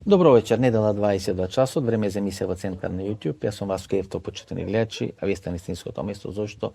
Добро вечер, недела 22 часот, време за емисија во Центар на YouTube. Јас сум Васко Евто, почитани гледачи, а вие сте на истинското место. Зошто?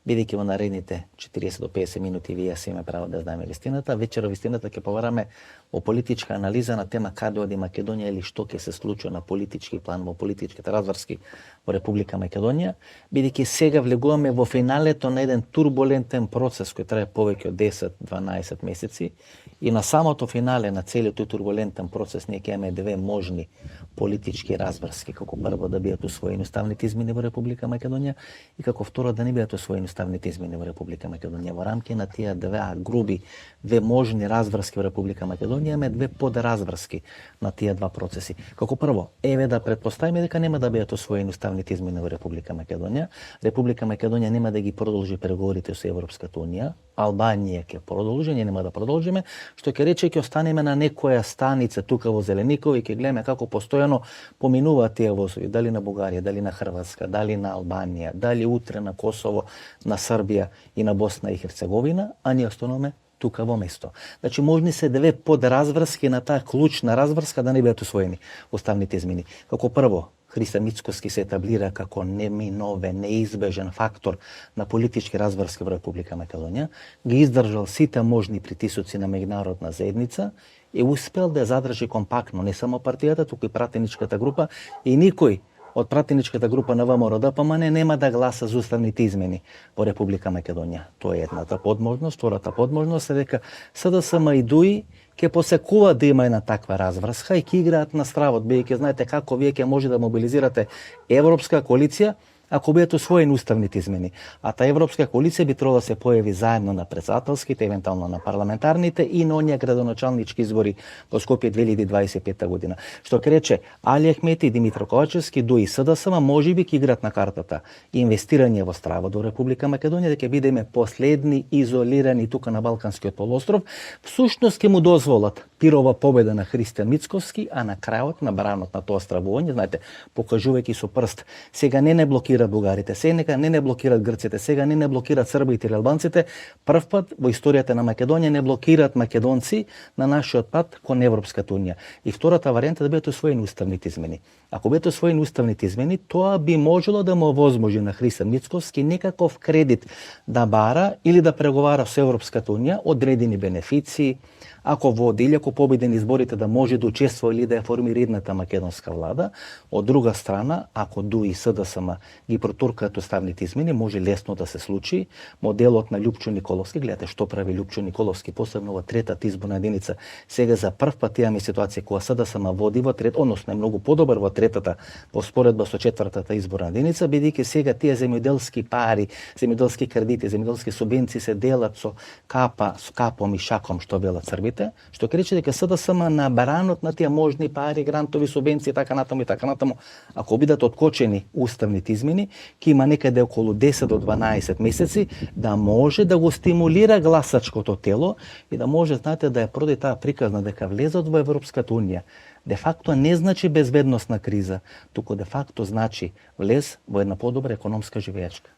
Бидејќи во наредните 40 до 50 минути вие се има право да знаеме вистината. Вечера вистината ќе повараме о политичка анализа на тема каде оди Македонија или што ќе се случи на политички план, во политичките разврски во Република Македонија, бидејќи сега влегуваме во финалето на еден турбулентен процес кој трае повеќе од 10-12 месеци и на самото финале на целиот тој турбулентен процес ние ќе имаме две можни политички разврски, како прво да бидат усвоени уставните измени во Република Македонија и како второ да не бидат усвоени уставните измени во Република Македонија. Во рамки на тие две можни разврски во Република Македонија имаме две подразврски на тие два процеси. Како прво, еве да претпоставиме дека нема да бидат усвоени уставните измени во Република Македонија. Република Македонија нема да ги продолжи преговорите со Европската унија. Албанија ќе продолжи, ние нема да продолжиме, што ќе рече ќе останеме на некоја станица тука во Зелениково и ќе гледаме како постојано поминуваат тие возови, дали на Бугарија, дали на Хрватска, дали на Албанија, дали утре на Косово, на Србија и на Босна и Херцеговина, а ние остануваме тука во место. Значи можни се две подразврски на таа клучна разврска да не бидат усвоени уставните измени. Како прво, Христо Мицкоски се етаблира како неминовен, неизбежен фактор на политички разврски во Република Македонија, ги издржал сите можни притисоци на меѓународна заедница и успел да ја задржи компактно не само партијата, туку и пратеничката група и никој од пратеничката група на ВМРО-ДПМН нема да гласа за уставните измени во Република Македонија. Тоа е едната подможност. Втората подможност е дека СДСМ и ДУИ ќе посекуваат да има една таква разврска и ќе играат на стравот, бидејќи знаете како вие ќе може да мобилизирате европска коалиција ако бидат усвоени уставните измени. А таа европска коалиција би требало да се појави заедно на претседателските, евентуално на парламентарните и на оние градоначалнички избори во Скопје 2025 година. Што ќе рече Али Ахмети и Димитро Ковачевски, ДУИ СДСМ можеби ќе играат на картата инвестирање во стравот во Република Македонија, дека ќе бидеме последни изолирани тука на Балканскиот полуостров, всушност ќе му дозволат пирова победа на Христо Мицкоски, а на крајот на бранот на тоа стравување, знаете, покажувајќи со прст, сега не блокираат бугарите, сега не блокираат грците, сега не блокираат србите или албанците, прв пат во историјата на Македонија не блокираат македонци на нашиот пат кон Европската унија. И втората варијанта да бидат усвоени уставните измени. Ако бидат усвоени уставните измени, тоа би можело да му овозможи на Христо Мицкоски некаков кредит да бара или да преговара со Европската унија одредени бенефиции, ако води или ако победи на изборите да може да учествува или да ја формира едната македонска влада. Од друга страна, ако ДУИ и СДСМ ги протуркаат уставните измени, може лесно да се случи моделот на Љупчо Николовски. Гледате што прави Љупчо Николовски, посебно во третата изборна единица. Сега за прв пат имаме ситуација кога СДСМ води во трет, односно е многу подобар во третата во споредба со четвртата изборна единица, бидејќи сега тие земјоделски пари, земјоделски кредити, земјоделски субвенции се делат со капом и шаком, што велат србите, што ќе рече дека СДСМ на баранот на тие можни пари, грантови, субвенции, така натаму, ако бидат откочени уставните измени, ќе има некаде околу 10 до 12 месеци да може да го стимулира гласачкото тело и да може, знаете, да ја проди таа приказна дека влезот во Европската унија де факто не значи безбедносна криза, туку де факто значи влез во една подобра економска живеечка.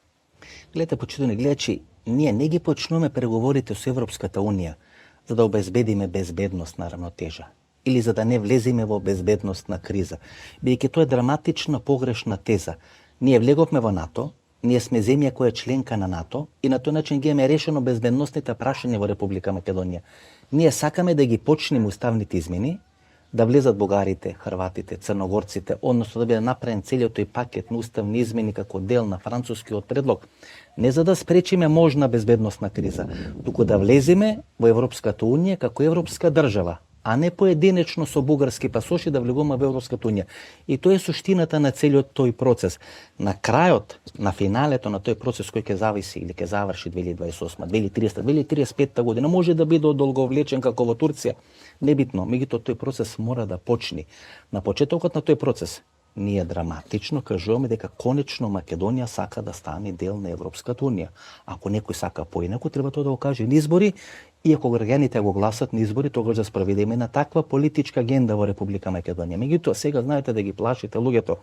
Гледате, почитувани гледачи, ние не ги почнуваме преговорите со Европската унија за да обезбедиме безбедност на равнотежа или за да не влеземе во безбедностна криза. Бидејќи тоа е драматична погрешна теза. Ние влеговме во НАТО, ние сме земја која е членка на НАТО и на тој начин ги имаме решено безбедносните прашања во Република Македонија. Ние сакаме да ги почнеме уставните измени, да влезат бугарите, хрватите, црногорците, односно да биде направен целиот тој пакет на уставни измени како дел на францускиот предлог, не за да спречиме можна безбедносна криза, туку да влеземе во Европската унија како европска држава, а не поединечно со бугарски пасоши да влегуваме во Европската унија. И тоа е суштината на целиот тој процес. На крајот, на финалето на тој процес кој ќе зависи или ќе заврши 2028, 2030, 2035 година, може да биде одолговлечен како во Турција. Небитно, меѓутоа тој процес мора да почне. На почетокот на тој процес ние драматично кажуваме дека конечно Македонија сака да стане дел на Европската унија. Ако некој сака поинаку, треба тоа да го каже на избори и ако граѓаните го гласат на избори, тогаш да спроведеме на таква политичка агенда во Република Македонија. Меѓутоа, сега знаете да ги плашите луѓето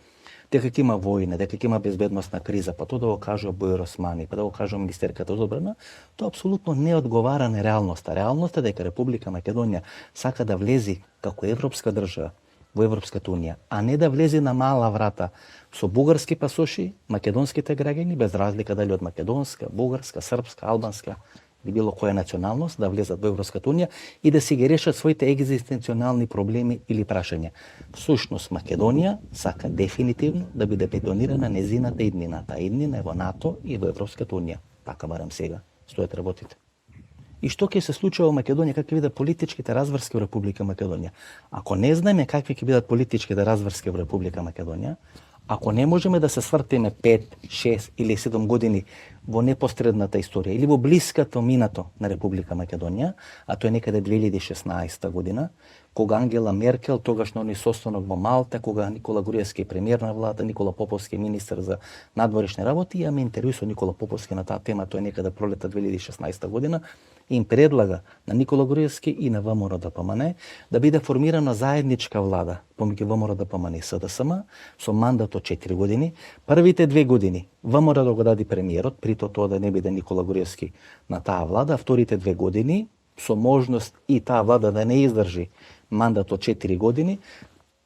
дека ќе има војна, дека ќе има безбедносна криза, па тоа да го кажува Бојар Османи, па да го кажува министерката од одбрана, тоа апсолутно не одговара на реалноста. Реалноста е дека Република Македонија сака да влези како европска држава во Европската унија, а не да влезе на мала врата со бугарски пасоши, македонските граѓани, без разлика дали од македонска, бугарска, српска, албанска или било која националност, да влезат во Европската унија и да си ги решат своите екзистенционални проблеми или прашања. Всушност Македонија сака дефинитивно да биде бетонирана незината иднина. Таа иднина е во НАТО и во Европската унија. Така барам сега стојат работите. И што ќе се случува во Македонија, какви бидат политичките разврски во Република Македонија? Ако не знаеме какви ќе бидат политичките разврски во Република Македонија, ако не можеме да се свртиме 5, 6 или 7 години во непосредната историја или во блиското минато на Република Македонија, а тоа е некаде 2016 година, кога Ангела Меркел, тогашно ни состанок во Малта, кога Никола Груевски премиер на влада, Никола Поповски министер за надворешни работи, имаме интервју со Никола Поповски на таа тема, тоа е некаде пролета 2016 година, им предлага на Никола Груевски и на ВМРО ДПМН да биде формирана заедничка влада помеѓу ВМРО ДПМН и СДСМ со мандат од 4 години. Првите 2 години ВМРО да го даде премиерот, прито тоа да не биде Никола Груевски на таа влада, а вторите 2 години со можност и таа влада да не издржи мандат од 4 години,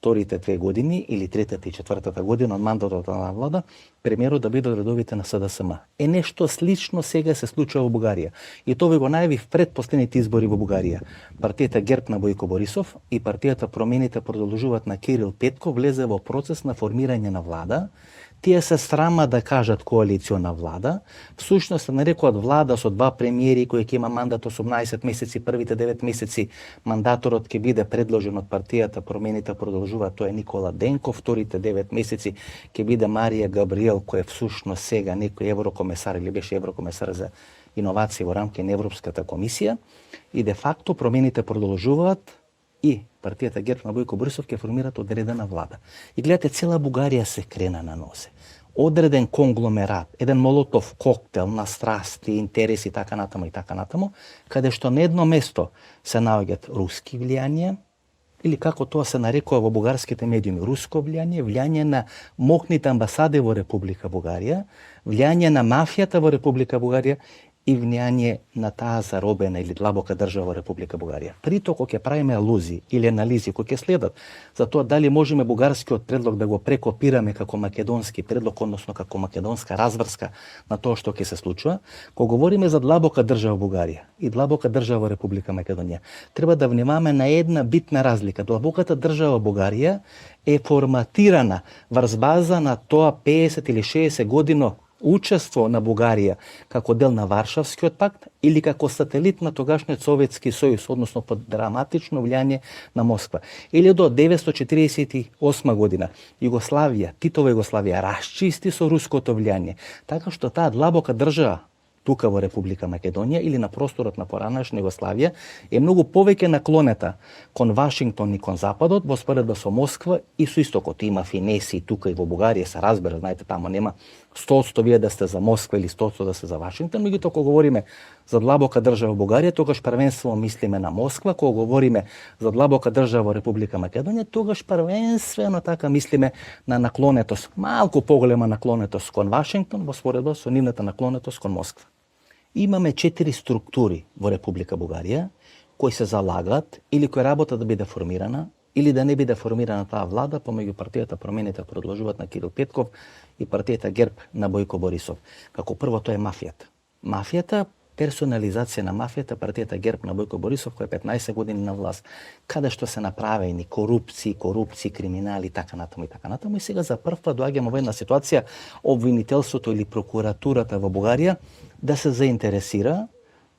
вторите 2 години или третата и четвртата година од мандатот на влада, премиерот да биде од редовите на СДСМ. Е нешто слично сега се случува во Бугарија. И тоа го најавив пред последните избори во Бугарија. Партијата ГЕРБ на Бојко Борисов и партијата Промените продолжуваат на Кирил Петков влезе во процес на формирање на влада. Тие се срама да кажат коалициона влада. Всушност се нарекуваат влада со 2 премиери кои ќе има мандат 18 месеци, првите 9 месеци мандаторот ќе биде предложен од партијата Промените продолжуваат, тоа е Никола Денков, вторите 9 месеци ќе биде Марија Габриел, кој е всушност сега некој еврокомесар или беше еврокомесар за иновации во рамки на Европската комисија. И де факто Промените продолжуваат и партијата ГЕРБ на Бојко Борисов ќе формираат одредена влада. И гледате, цела Бугарија се крена на нозе. Одреден конгломерат, еден молотов коктел на страсти, интереси, така натаму, каде што на едно место се наоѓаат руски влијанија, или како тоа се нарекува во бугарските медиуми, руско влијание, влијание на мокните амбасади во Република Бугарија, влијание на мафијата во Република Бугарија и влијание на таа заробена или длабока држава во Република Бугарија. Прито кога ќе правиме алузии или анализи кои ќе следат за тоа дали можеме бугарскиот предлог да го прекопираме како македонски предлог, односно како македонска разврска на тоа што ќе се случува, кога говориме за длабока држава Бугарија и длабока држава во Република Македонија, треба да внимаваме на една битна разлика. Длабоката држава Бугарија е форматирана врз база на тоа 50 или 60 годино учество на Бугарија како дел на Варшавскиот пакт или како сателит на тогашниот Советски сојуз, односно под драматично влијание на Москва. Или до 1948 година Југославија, Титова Југославија расчисти со руското влијание, така што таа длабока држава тука во Република Македонија или на просторот на поранешна Југославија е многу повеќе наклонета кон Вашингтон и кон Западот во споредба со Москва и со Истокот. Има финеси тука и во Бугарија, се разбира, знаете, таму нема 100% вие да сте за Москва или 100% да сте за Вашингтон, меѓутоа кога говориме за длабока држава Бугарија, тогаш првенствено мислиме на Москва, кога говориме за длабока држава во Република Македонија, тогаш првенствено така мислиме на наклонетост, малку поголема наклонетост кон Вашингтон во споредба со нивната наклонетост кон Москва. Имаме 4 структури во Република Бугарија кои се залагаат или кои работат да биде формирана или да не биде формирана таа влада помеѓу партијата Промените продолжуваат на Кирил Петков и партијата ГЕРБ на Бојко Борисов. Како прво тоа е мафијата. Мафијата, персонализација на мафијата, партијата ГЕРБ на Бојко Борисов која е 15 години на власт, каде што се направени корупции, криминали, така натаму и сега за прв пат доаѓаме во една ситуација обвинителството или прокуратурата во Бугарија да се заинтересира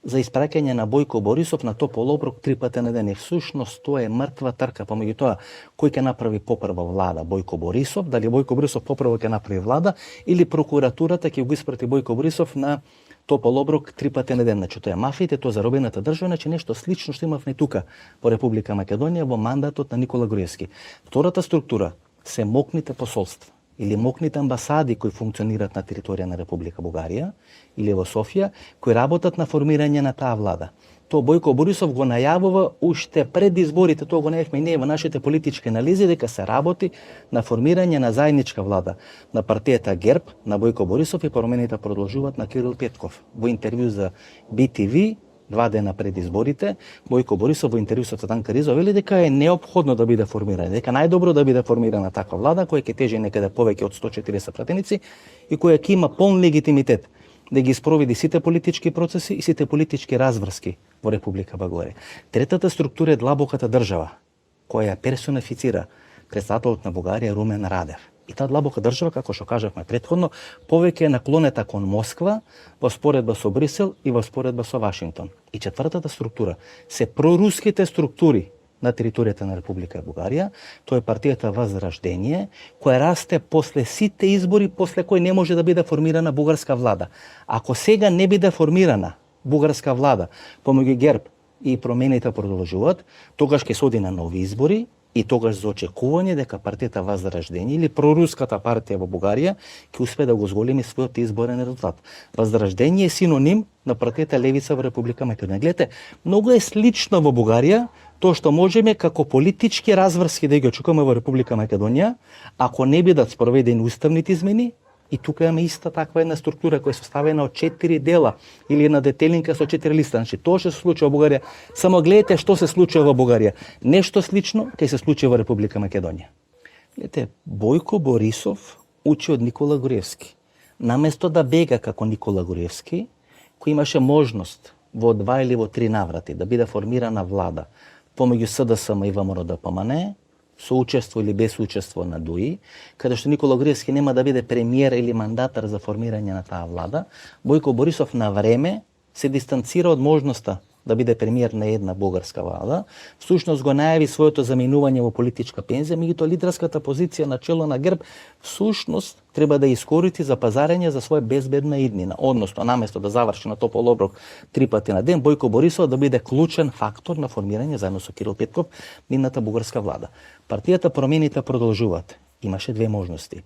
за испраќање на Бојко Борисов на топол оброк 3 пати на ден. И всушност тоа е мртва трка помеѓу тоа кој ќе направи попрва влада, Бојко Борисов, дали Бојко Борисов попрва ќе направи влада или прокуратурата ќе го испрати Бојко Борисов на топол оброк 3 пати на ден. Значи тоа е мафијата, тоа заробената држава, значи нешто слично што имавме тука во Република Македонија во мандатот на Никола Груевски. Втората структура се мокните посолства или мокните амбасади кои функционираат на територија на Република Бугарија или во Софија, кои работат на формирање на таа влада. Тоа Бојко Борисов го најавува уште пред изборите, тоа го најавивме и ние во нашите политички анализи, дека се работи на формирање на заедничка влада на партијата ГЕРБ на Бојко Борисов и Промените продолжуваат на Кирил Петков. Во интервју за BTV 2 дена пред изборите, Бојко Борисов во интервју со Цветанка Ризова вели дека е неопходно да биде формирана, дека најдобро да биде формирана таква влада која ќе тежи некаде повеќе од 140 пратеници и која ќе има полн легитимитет да ги спроведи сите политички процеси и сите политички разврски во Република Македонија. Третата структура е длабоката држава, која персонифицира председателот на Бугарија Румен Радев. И таа длабока држава, како што кажавме претходно, повеќе е наклонета кон Москва во споредба со Брисел и во споредба со Вашингтон. И четвртата структура се проруските структури на територијата на Република Бугарија, тоа е партијата Возраждение, која расте после сите избори, после кои не може да биде формирана бугарска влада. Ако сега не биде формирана бугарска влада помеѓу ГЕРБ и промените продолжуваат, тогаш ќе се оди на нови избори и тогаш за очекување дека партијата Возраждение или проруската партија во Бугарија ќе успее да го зголеми својот изборен резултат. Возраждение е синоним на партијата Левица во Република Македонија. Гледате, многу е слично во Бугарија тоа што можеме како политички разврски да ги очекуваме во Република Македонија, ако не бидат спроведени уставните измени. И тука имаме иста таква една структура која е составена од 4 дела или една детелинка со 4 листа. Значи тоа што се случува во Бугарија, само гледате што се случува во Бугарија. Нешто слично ќе се случи во Република Македонија. Гледате, Бојко Борисов учи од Никола Груевски. Наместо да бега како Никола Груевски, кој имаше можност во 2 или во 3 наврати да биде формирана влада помеѓу СДСМ и ВМРО-ДПМН, со учество или без учество на ДУИ, каде што Никола Груевски нема да биде премиер или мандатар за формирање на таа влада, Бојко Борисов на време се дистанцира од можноста да биде премиер на една бугарска влада, всушност го најави своето заминување во политичка пензија, меѓутоа лидерската позиција на чело на ГЕРБ всушност треба да искористи за пазарење за своја безбедна иднина. Односно, наместо да заврши на топол оброк 3 пати на ден, Бојко Борисов да биде клучен фактор на формирање заедно со Кирил Петков нивната бугарска влада. Партијата Промените продолжуваат. Имаше 2 можности.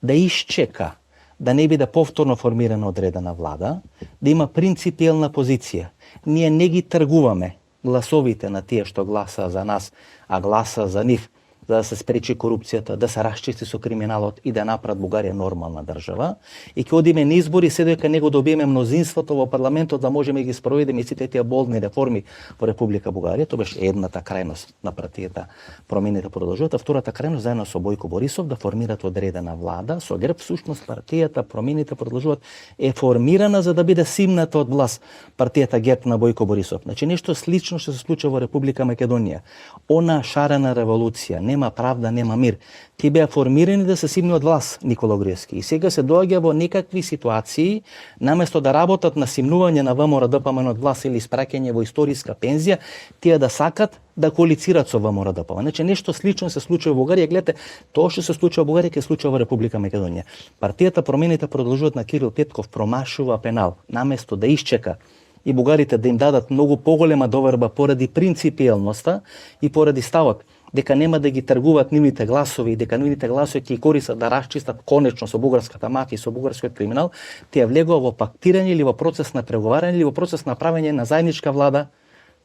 Да исчека да не биде повторно формирана одредена влада, да има принципиелна позиција. Ние не ги тргуваме гласовите на тие што гласа за нас, а гласа за нив, за да се спречи корупцијата, да се расчисти со криминалот и да направат Бугарија нормална држава. И ќе одиме на избори се дека него добиеме мнозинството во парламентот да можеме ги спроведеме сите тие болни реформи во Република Бугарија. Тоа беше едната крајност на партијата Промените продолжуваат, а втората крајност заедно со Бојко Борисов да формират одредена влада. Со ГЕРБ всушност партијата Промените продолжуваат е формирана за да биде симната од власт партијата ГЕРБ на Бојко Борисов. Значи нешто слично што се случува во Република Македонија. Она шарена револуција, нема правда, нема мир. Тие беа формирани да се симни од власт Никола Груевски. И сега се доаѓа во некакви ситуации, наместо да работат на симнување на ВМРО-ДПМН од власт или испраќање во историска пензија, тие да сакат да коалицираат со ВМРО-ДПМН. Значи нешто слично се случува во Бугарија. Гледате, тоа што се случува во Бугарија ќе се случува во Република Македонија. Партијата Промените продолжуваат на Кирил Петков промашува пенал, наместо да исчека и бугарите да им дадат многу поголема доверба поради принципиелноста и поради ставот дека нема да ги тргуваат нивните гласови и дека нивните гласови ќе користат да расчистат конечно со бугарската мафија и со бугарскиот криминал, тие влегува во пактирање или во процес на преговарање или во процес на правење на заедничка влада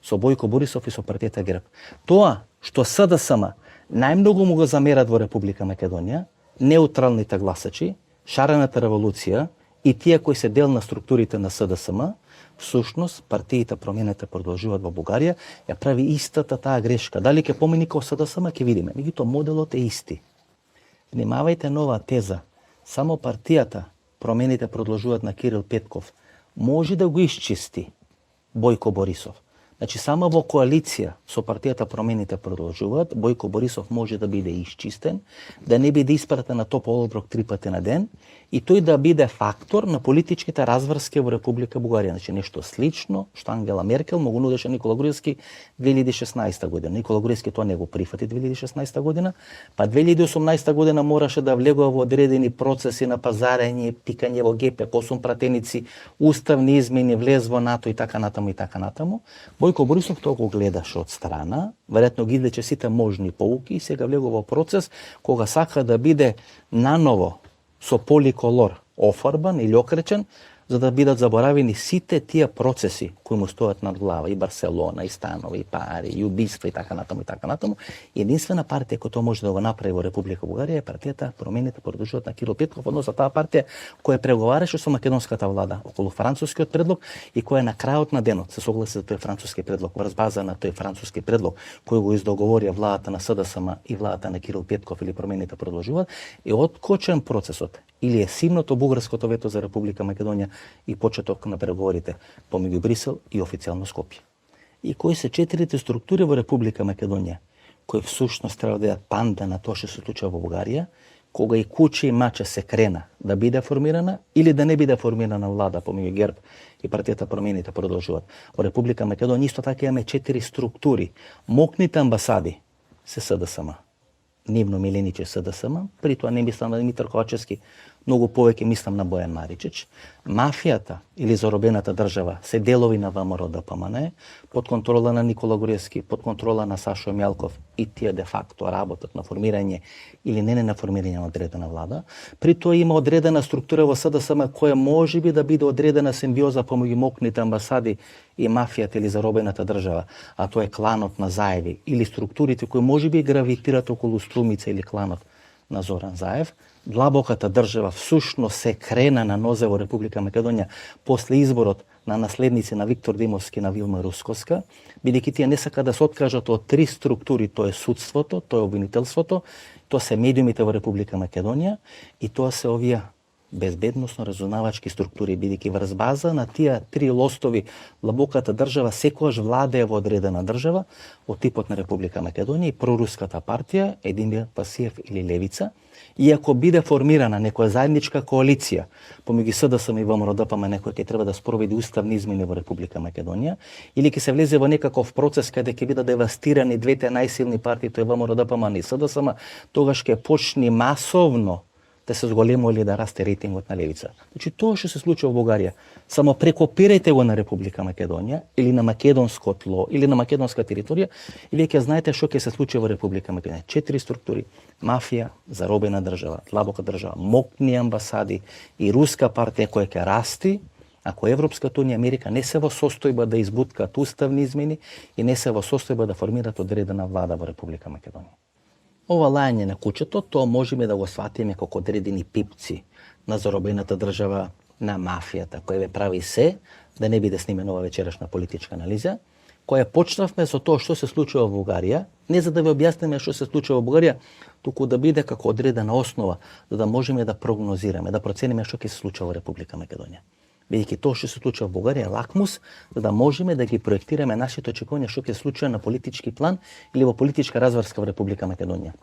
со Бојко Борисов и со партијата ГЕРБ. Тоа што СДСМ најмногу му го замерат во Република Македонија, неутралните гласачи, шарената револуција и тие кои се дел на структурите на СДСМ, всушност партиите Промените продолжуваат во Бугарија, ја прави истата таа грешка. Дали ќе помени како СДСМ ќе видиме, меѓутоа моделот е исти. Внимавајте нова теза. Само партијата Промените продолжуваат на Кирил Петков може да го исчисти Бојко Борисов. Значи само во коалиција со партијата Промените продолжуваат, Бојко Борисов може да биде исчистен, да не биде испратен на топол оброк 3 пати на ден и тој да биде фактор на политичките разврски во Република Бугарија. Значи нешто слично што Ангела Меркел му го нудеше Никола Груевски 2016 година. Никола Груевски тоа не го прифати 2016 година, па 2018 година мораше да влегува во одредени процеси на пазарење, тикање во ГП, 8 пратеници, уставни измени, влез во НАТО и така натаму и така натаму. Бојко Борисов тоа го гледаше од страна, веројатно ги извлече сите можни поуки и сега влегува во процес кога сака да биде наново со поликолор офарбан или окречен за да бидат заборавени сите тие процеси кои му стојат над глава, и Барселона, и станови, и пари, и убиства, и така натаму, и така натаму. Единствена партија која тоа може да го направи во Република Бугарија е партијата Промените продолжуваат на Кирил Петков, односно таа партија која преговараше со македонската влада околу францускиот предлог и која на крајот на денот се согласи за тој француски предлог, врз база на тој француски предлог кој го издоговорија владата на СДСМ и владата на Кирил Петков или Промените продолжуваат, е откочен процесот или е симното бугарското вето за Република Македонија и почеток на преговорите помеѓу Брисел и официјално Скопје. И кои се четирите структури во Република Македонија кои всушност треба да бидат панда на тоа што се случува во Бугарија, кога и куче и мача се крена да биде формирана или да не биде формирана влада помеѓу ГЕРБ и партијата Промените продолжуваат. Во Република Македонија исто така имаме 4 структури. Мокните амбасади се СДСМ, нивно милениче СДСМ, при тоа не мислам на Димитар Ковачевски, многу повеќе мислам на Бојан Маричич. Мафијата или заробената држава се делови на ВМРО ДПМН, под контрола на Никола Груевски, под контрола на Сашо Мјалков и тие де факто работат на формирање или не на формирање на одредена влада. При тоа има одредена структура во СДСМ која може би да биде одредена симбиоза помеѓу мокните амбасади и мафијата или заробената држава, а тоа е кланот на Заеви или структурите кои може би гравитират околу Струмица или кланот на Зоран Заев. Длабоката држава всушност се крена на нозе во Република Македонија после изборот на наследници на Виктор Димовски на Вилма Рускоска, бидејќи тие не сака да се откажат од 3 структури, тоа е судството, тоа е обвинителството, тоа се медиумите во Република Македонија и тоа се овие безбедносно разузнавачки структури, бидејќи врз база на тие 3 лостови длабоката држава секогаш владее во одредена држава од типот на Република Македонија и проруската партија Едимир Пасиев или Левица. И ако биде формирана некоја заедничка коалиција помеѓу СДСМ и ВМРО ДПМН која ќе треба да спроведи уставни измени во Република Македонија, или ќе се влезе во некаков процес каде ќе бидат девастирани двете најсилни партии, тоа е ВМРО ДПМН и СДСМ, тогаш ќе почне масовно да се зголемо или да расте рейтингот на левица. Значи тоа што се случува во Бугарија, само прекопирајте го на Република Македонија или на македонско тло или на македонска територија и веќе знаете што ќе се случи во Република Македонија. 4 структури: мафија, заробена држава, длабока држава, мокни амбасади и руска партија која ќе расти ако Европската унија и Америка не се во состојба да избуткаат уставни измени и не се во состојба да формираат одредена влада во Република Македонија. Ова лајање на кучето, тоа можеме да го сватиме како одредени пипци на заробената држава, на мафијата, која ве прави се да не биде снимена ова вечерашна политичка анализа, која почнавме со тоа што се случува во Бугарија, не за да ве објасниме што се случува во Бугарија, туку да биде како одредена основа, за да можеме да прогнозираме, да процениме што ќе се случува во Република Македонија. Бидејќи тоа што се случува во Бугарија е лакмус, за да можеме да ги проектираме нашите очекувања што ќе се случува на политички план или во политичка разврска во Република Македонија.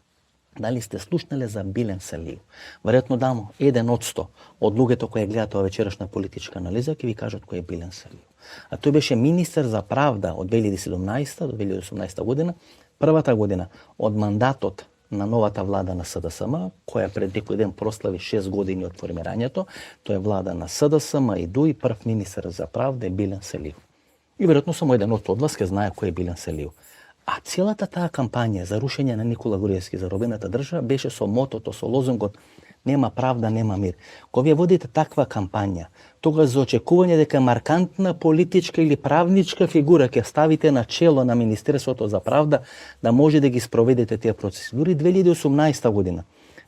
Дали сте слушнале за Билен Салиев? Веројатно дамо 1% од луѓето кои гледаат оваа вечерашна политичка анализа ќе ви кажат кој е Билен Салиев. А тој беше министер за правда од 2017 до 2018 година, првата година од мандатот на новата влада на СДСМ, која пред некој ден прослави 6 години од формирањето. Тоа е влада на СДСМ и ДУИ, прв министер за правда е Билен Салиев. И веројатно само еден од вас ќе знае кој е Билен Салиев. А целата таа кампања за рушење на Никола Груевски, за заробената држава, беше со мотото, со лозунгот нема правда, нема мир. Кога вие водите таква кампања, тогаш за очекување дека маркантна политичка или правничка фигура ќе ставите на чело на Министерството за правда да може да ги спроведете тие процеси. Дури 2018 година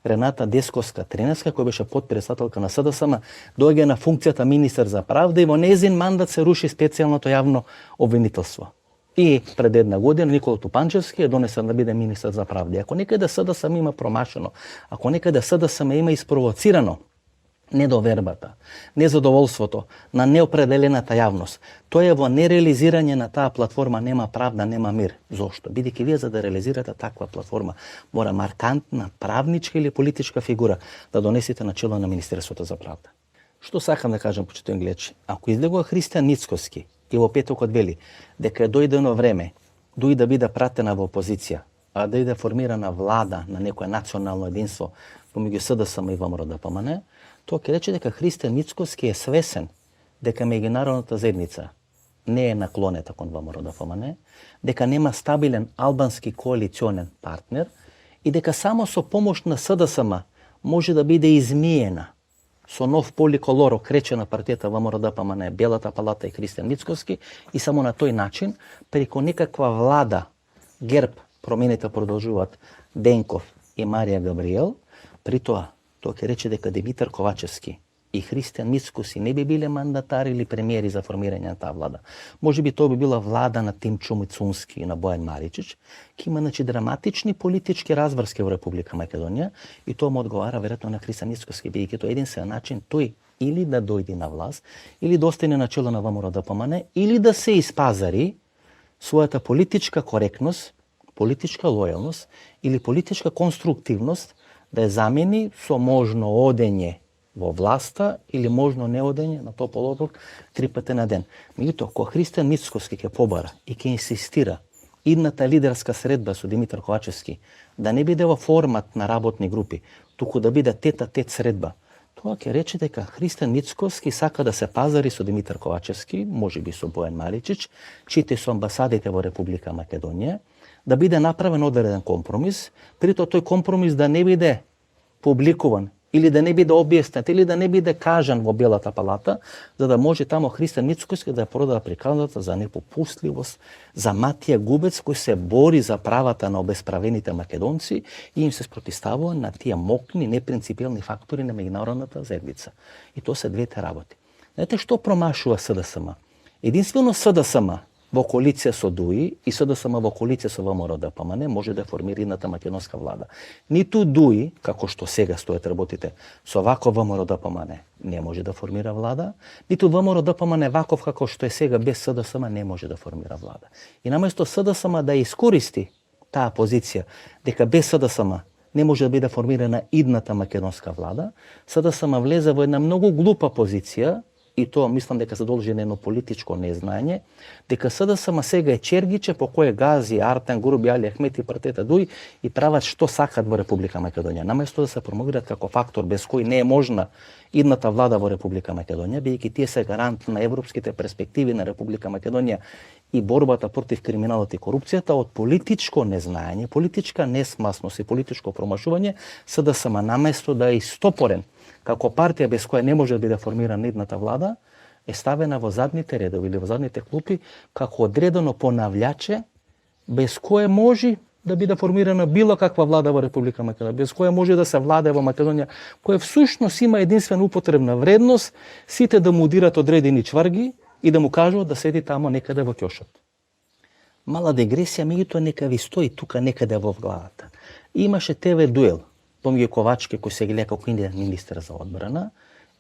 Рената Десковска-Треневска, која беше потпредседателка на СДСМ, доаѓа на функцијата министер за правда и во незин мандат се руши специјалното јавно обвинителство. И пред една година Никола Тупанчевски е донесен да биде министер за правда. Ако некаде СДСМ има промашено, ако некаде СДСМ има испровоцирано недовербата, незадоволството на неопределената јавност, тоа е во нереализирање на таа платформа нема правда, нема мир. Зошто? Бидејќи вие за да реализирате таква платформа мора маркантна правничка или политичка фигура да донесете на чело на Министерството за правда. Што сакам да кажам, почитувани гледачи? Ако излегува Христијан Ницкоски и во петокот вели дека е дојдено време дуи да биде пратена во опозиција, а да биде формирана влада на некое национално единство помеѓу СДСМ и ВМРО ДПМН, тоа ќе рече дека Христијан Ницкоски е свесен дека меѓународната заедница не е наклонета кон ВМРО ДПМН, дека нема стабилен албански коалиционен партнер и дека само со помош на СДСМ може да биде измиена со нов поликолор окрече на партијата ВМРО-ДПМНЕ, Белата палата и Христијан Мицкоски, и само на тој начин, преко некаква влада, ГЕРБ, промените продолжуваат, Денков и Марија Габриел, при тоа ќе рече дека Димитар Ковачевски и Христијан Мицкоски не би биле мандатари или премиери за формирање на таа влада. Може би тоа би била влада на Тимчо Мицунски и на Бојан Маричич, ки има драматични политички разврски во Република Македонија, и тоа му одговара веројатно на Христијан Мицкоски, бидејќи тоа единствен начин тој или да дојде на власт, или да остане на чело на ВМРО-ДПМНЕ, или да се испазари својата политичка коректност, политичка лојалност или политичка конструктивност, да ја замени со можно одење во власта или можно неодење на топол оброк 3 пати на ден. Меѓутоа, кога Христијан Мицкоски ќе побара и ќе инсистира идната лидерска средба со Димитар Ковачевски да не биде во формат на работни групи, туку да биде тет-а-тет средба, тоа ќе рече дека Христијан Мицкоски сака да се пазари со Димитар Ковачевски, можеби со Бојан Маричич, чите со амбасадите во Република Македонија, да биде направен одреден компромис, прито тој компромис да не биде публикуван или да не биде објаснет, или да не биде кажан во Белата палата, за да може тамо Христијан Мицкоски да ја продаде приказната за непопустливост, за Матија Губец кој се бори за правата на обесправените македонци и им се спротивставува на тие мокни, непринципиелни фактори на меѓународната заедница. И тоа се двете работи. Знаете што промашува СДСМ? Единствено СДСМ во коалиција со ДУИ и СДСМ во коалиција со ВМРО-ДПМНЕ може да формира едната македонска влада. Ниту ДУИ, како што сега стојат работите, со ваков ВМРО-ДПМНЕ не може да формира влада, ниту ВМРО-ДПМНЕ ваков како што е сега без СДСМ не може да формира влада. И наместо СДСМ да искористи таа позиција дека без СДСМ не може да биде формирана идната македонска влада, СДСМ влезе во една многу глупа позиција, и тоа мислам дека се должи на едно политичко незнање, дека СДСМ сега е чергиче по кое гази Артем Груби, Али Ахмет и партијата ДУИ и прават што сакат во Република Македонија. Наместо да се промовираат како фактор без кој не е можна идната влада во Република Македонија, бидејќи тие се гарант на европските перспективи на Република Македонија и борбата против криминалот и корупцијата, од политичко незнање, политичка несмасност и политичко промашување, СДСМ наместо да е истопорен како партија без која не може да биде формирана идната влада, е ставена во задните редови или во задните клупи како одредено понављаче без кое може да биде формирана било каква влада во Република Македонија, без која може да се владе во Македонија, која всушност има единствена употребна вредност, сите да му удират одредени чварги и да му кажуваат да седи тамо некаде во ќошот. Мала дегресија, меѓутоа нека ви стои тука некаде во главата. Имаше ТВ дуел помеѓу Ковачки, кој се гледа како министер за одбрана,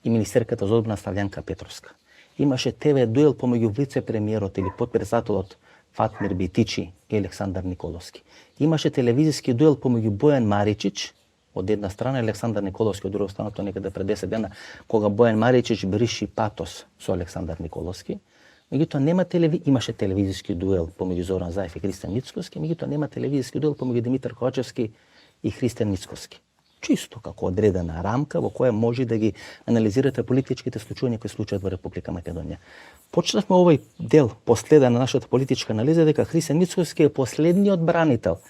и министерката за одбрана Славјанка Петровска. Имаше ТВ дуел помеѓу вице-премиерот или потпредседателот Фатмир Битичи и Александар Николовски. Имаше телевизиски дуел помеѓу Бојан Маричич од една страна и Александар Николовски од друга страна, тоа некаде пред 10 дена, кога Бојан Маричич бриши патос со Александар Николовски. Меѓутоа имаше телевизиски дуел помеѓу Зоран Заев и Христијан Мицкоски, меѓутоа нема телевизиски дуел помеѓу Димитар Ковачевски и Христијан Мицкоски. Чисто како одредена рамка во која може да ги анализирате политичките случувања кои случаат во Република Македонија. Почнавме овој дел последен на нашата политичка анализа дека Христијан Мицкоски е последниот бранител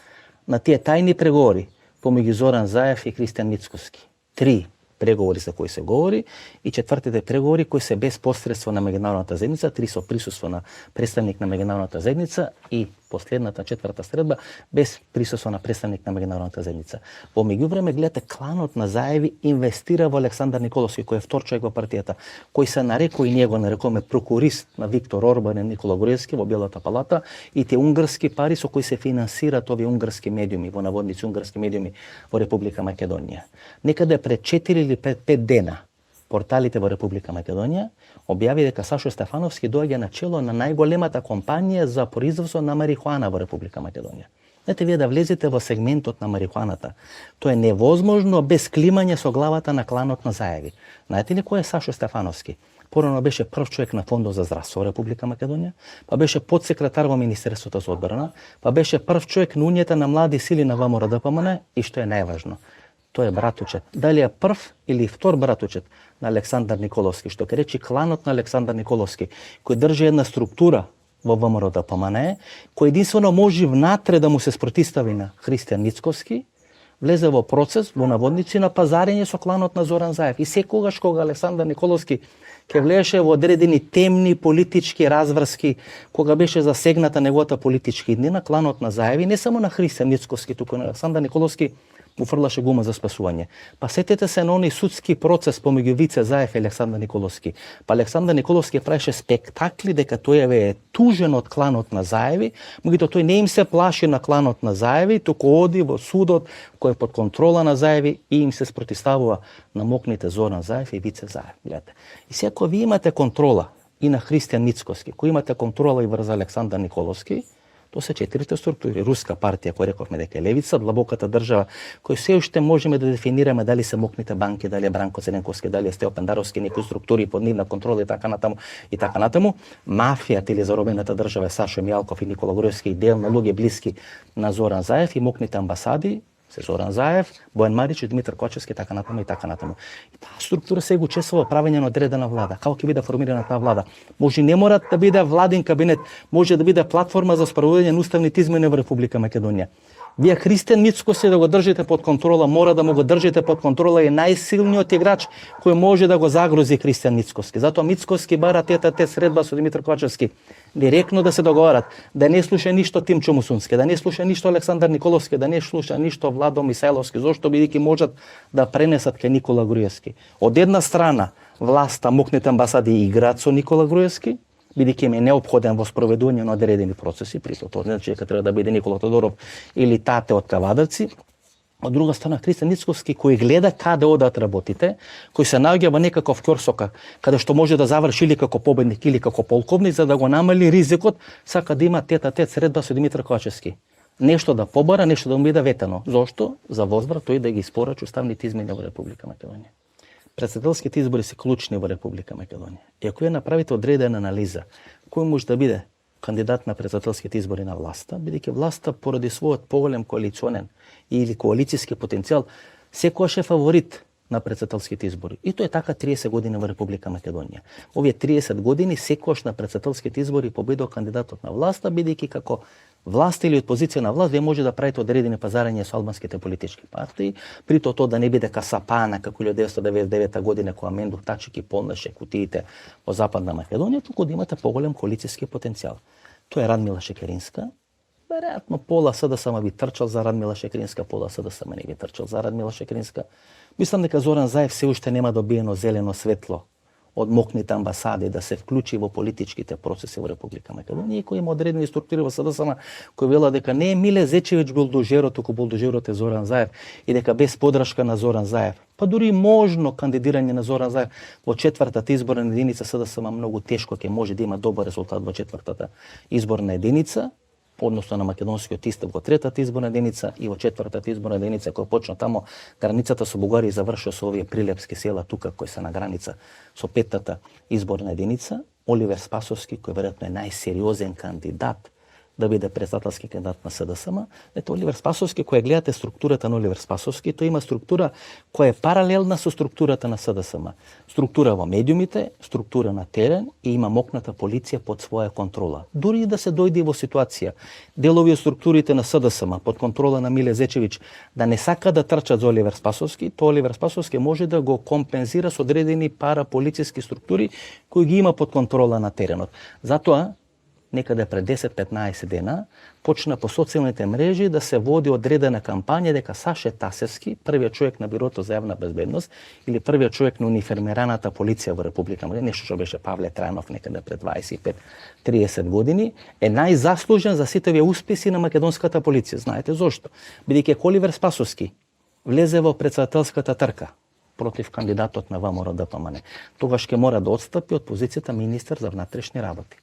на тие тајни преговори помеѓу Зоран Заев и Христијан Мицкоски. 3 преговори за кои се говори и 4тите преговори кои се без посредство на меѓународната заедница, 3 со присуство на представник на меѓународната заедница и последната 4та средба без присуство на представник на меѓународната заедница. Во меѓувреме гледате кланот на Заеви инвестира во Александар Николовски кој е втор човек во партијата, кој се нарекува и ние го нарекуваме прокурист на Виктор Орбан и Никола Груевски во Белата палата и те унгарски пари со кои се финансираат овие унгарски медиуми, во наводници унгарски медиуми во Република Македонија. Некаде пред 4 или 5 дена порталите во Република Македонија објави дека Сашо Стефановски доаѓа на чело на најголемата компанија за производство на марихуана во Република Македонија. Знаете, вие да влезете во сегментот на марихуаната, тоа е невозможно без климање со главата на кланот на Заеви. Знаете ли кој е Сашо Стефановски? Порано беше прв човек на Фондот за здравство во Република Македонија, па беше подсекретар во Министерството за одбрана, па беше прв човек на Унијата на млади сили на ВМРО-ДПМНЕ и што е најважно, тој е братучет. Дали е прв или втор братучет на Александар Николовски, што ке речи кланот на Александар Николовски, кој држи една структура во ВМРО-ДПМНЕ, кој единствено може внатре да му се спротистави на Христијан Мицкоски, влезе во процес, во наводници на пазарење со кланот на Зоран Заев. И секогаш кога Александар Николовски ќе влезеше во одредени темни политички разврски, кога беше засегната неговата политички иднина, кланот на Заеви, не само на Христијан Мицкоски, туку на Александар Николовски, му фрлаше гума за спасување. Па сетете се на оној судски процес помеѓу Вице Заев и Александар Николовски. Па Александар Николовски правеше спектакли дека тој е тужен од кланот на Заеви, меѓутоа тој не им се плаши на кланот на Заеви, туку оди во судот кој е под контрола на Заеви и им се спротивставува на мокните Зоран Заев и Вице Заев. Гледате. И сега кога ви имате контрола и на Христијан Мицкоски, кој имате контрола и врз Александар Николовски, тоа се четирите структури. Руска партија, која рековме дека е левица, длабоката држава, кој се уште можеме да дефинираме дали се мокните банки, дали е Бранко Цененковски, дали е Стео Пендаровски, некои структури под нивна контрола и така натаму, и така натаму. Мафијата или заробената држава е Сашо Мијалков и Никола Груевски, и дел на луѓе блиски на Зоран Заев, и мокните амбасади се Зоран Заев, Бојан Марич, Димитар Кочевски, така натаму и така натаму. И таа структура се го учествува правење на одредена влада. Како ќе биде формирана таа влада? Може не мора да биде владин кабинет, може да биде платформа за спроведење на уставните измени во Република Македонија. Вие Христијан Мицкоски да го држите под контрола, мора да му го држите под контрола, е најсилниот играч кој може да го загрози Христијан Мицкоски. Затоа Мицкоски бара тета средба со Димитар Кочевски, директно да се договарат, да не слуша ништо Тимчо Мусунски, да не слуша ништо Александар Николовски, да не слуша ништо Владо Мисајловски, зошто бидејќи можат да пренесат кај Никола Груевски. Од една страна власта, мокните амбасади играат со Никола Груевски, бидејќи им е неопходен во спроведување на одредени процеси, при тоа значи дека треба да биде Никола Тодоров или тате од Кавадовци. Од друга страна Христијан Мицкоски кој гледа каде одат работите, кој се наоѓа во некаков ќорсока, каде што може да заврши или како победник или како полковник, за да го намали ризикот, сака да има тет-а-тет средба со Димитар Кочевски. Нешто да побара, нешто да му биде ветено. Зошто? За возврат тој да ги испорачи уставните измени во Република Македонија. Председателските избори се клучни во Република Македонија. И ако ја направите одредена анализа, кој може да биде кандидат на председателските избори на власта, бидејќи власта поради својот поголем коалиционен или коалицијски потенцијал секогаш е фаворит на председателските избори. И тоа е така 30 години во Република Македонија. Овие 30 години секогаш на председателските избори победил кандидатот на власта, бидејќи како власт или од позиција на власт, вие може да правите одредени пазарања со албанските политички партии, при тоа да не биде касапана како 1999 година кога Мендух Тачи ги полнеше кутиите во Западна Македонија, туку да имате поголем коалицијски потенцијал. Тоа е Радмила Шекеринска. Веројатно пола СДСМ би трчал за Радмила Шекеринска, пола СДСМ не би трчал за Радмила Шекеринска. Мислам дека Зоран Заев се уште нема добиено зелено светло од мокните амбасади да се вклучи во политичките процеси во Република Македонија, и кој има одредени структури во СДСМ кои велат дека не е Миле Зечевиќ булдожерот, туку булдожерот е Зоран Заев, и дека без подршка на Зоран Заев, па дури можно кандидирање на Зоран Заев во четвртата изборна единица СДСМ многу тешко ќе може да има добар резултат во четвртата изборна единица, односно на македонскиот исток во третата изборна единица и во четвртата изборна единица која почна тамо границата со Бугарија и завршува со овие прилепски села тука кои се на граница со петтата изборна единица. Оливер Спасовски, кој веројатно е најсериозен кандидат да биде председателски кандидат на СДСМ, ето Оливер Спасовски, која гледате структурата на Оливер Спасовски, тој има структура која е паралелна со структурата на СДСМ. Структура во медиумите, структура на терен и има мокната полиција под своја контрола. Дури и да се дојде во ситуација делови од структурите на СДСМ под контрола на Миле Зечевиќ да не сака да трчат за Оливер Спасовски, тоа Оливер Спасовски може да го компензира со одредени параполицијски структури кои ги има под контрола на теренот. Затоа некаде пред 10-15 дена почна по социјалните мрежи да се води одредена кампања дека Саше Тасевски, првиот човек на Бирото за јавна безбедност или првиот човек на униформираната полиција во Република Македонија, нешто што беше Павле Трајанов некаде пред 25-30 години, е најзаслужен за сите овие успеси на македонската полиција. Знаете зошто? Бидејќи Оливер Спасовски влезе во председателската трка против кандидатот на ВМРО-ДПМН, тогаш ќе мора да отстапи од позицијата министер за внатрешни работи.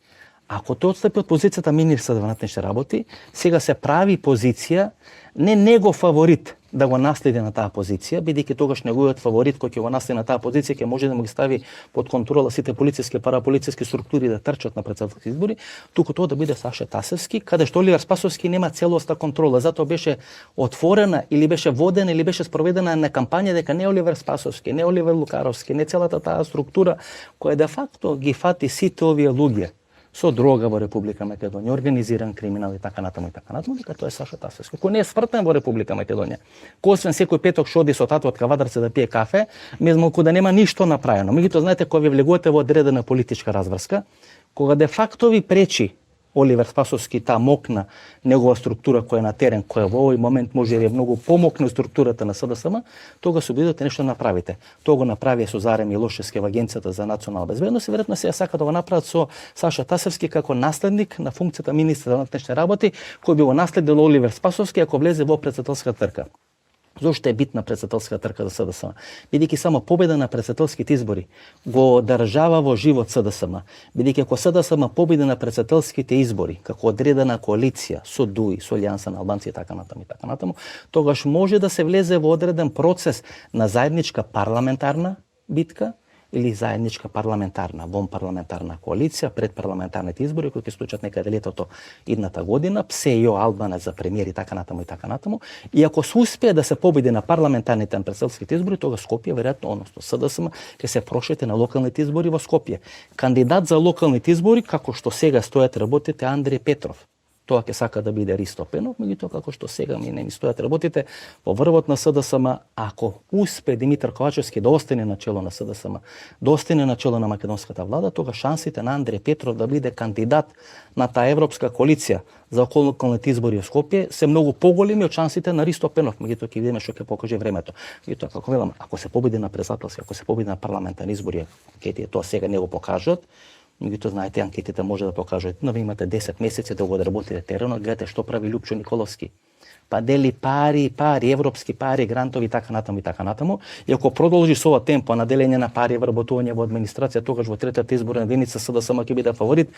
Ако тој отстапи од позицијата министер за внатрешни работи, сега се прави позиција не негов фаворит да го наследи на таа позиција, бидејќи тогаш неговиот фаворит кој ќе го наследи на таа позиција ќе може да му ги стави под контрола сите полициски, параполициски структури да трчат на председателски избори, туку тоа да биде Саше Тасевски, каде што Оливер Спасовски нема целосна контрола. Затоа беше отворена или беше водена или беше спроведена на кампања дека не Оливер Спасовски, не Оливер Лукаровски, не целата таа структура која де факто ги фати сите овие луѓе со дрога во Република Македонија, организиран криминал и така натаму, дека тоа е Саша Тасевски, кој не е свртен во Република Македонија. Кој освен секој петок што оди со тато од Кавадарце да пие кафе, меѓутоа да нема ништо направено. Меѓутоа знаете кога ви влегувате во одредена политичка разврска, кога де факто ви пречи Оливер Спасовски таа мокна негова структура која е на терен, која во овој момент може да е многу помокна од структурата на СДСМ, тога се обидете нешто направите. Тоа го направи со Заре Милошевски во Агенцијата за национална безбедност и веројатно сега сака да го направат со Саша Тасевски како наследник на функцијата министар за внатрешни работи, кој би го наследил Оливер Спасовски ако влезе во претседателска трка. Зошто е битна претседателска трка за СДСМ? Бидејќи само победа на претседателските избори го држава во живот СДСМ. Бидејќи ако СДСМ победи на претседателските избори како одредена коалиција со ДУИ, со Алијанса на албанци и така натаму, тогаш може да се влезе во одреден процес на заедничка парламентарна битка или заедничка парламентарна, вонпарламентарна коалиција пред парламентарните избори кои ќе случат некаде летото идната година, ПСЕО Албанец за премиер и така натаму. И ако се успее да се победи на парламентарните на претседателските избори, тога Скопје веројатно, односно СДСМ, ќе се прошете на локалните избори во Скопје. Кандидат за локалните избори, како што сега стојат работите, Андреј Петров. Тоа ќе сака да биде Ристо Пенов, меѓутоа како што сега не ми стојат работите во врвот на СДСМ, ако успе Димитар Ковачевски да остане на чело на СДСМ, да остане на чело на македонската влада, тога шансите на Андреј Петров да биде кандидат на таа европска коалиција за локалните избори во Скопје се многу поголеми од шансите на Ристо Пенов, меѓутоа ќе видиме што ќе покаже времето. Меѓутоа како велам, ако се победи на претседателски, ако се победи на парламентарни избори, ќе тоа сега не го покажат. Меѓутоа, знаете, анкетите може да покажат, но ви имате 10 месеци да го одработите теренот, гледате што прави Лупчо Николовски. Па дели пари, европски пари, грантови и така натаму. И ако продолжи со ова темпо на делење на пари, вработување во администрација, тогаш во третата изборна единица СДСМ ќе биде фаворит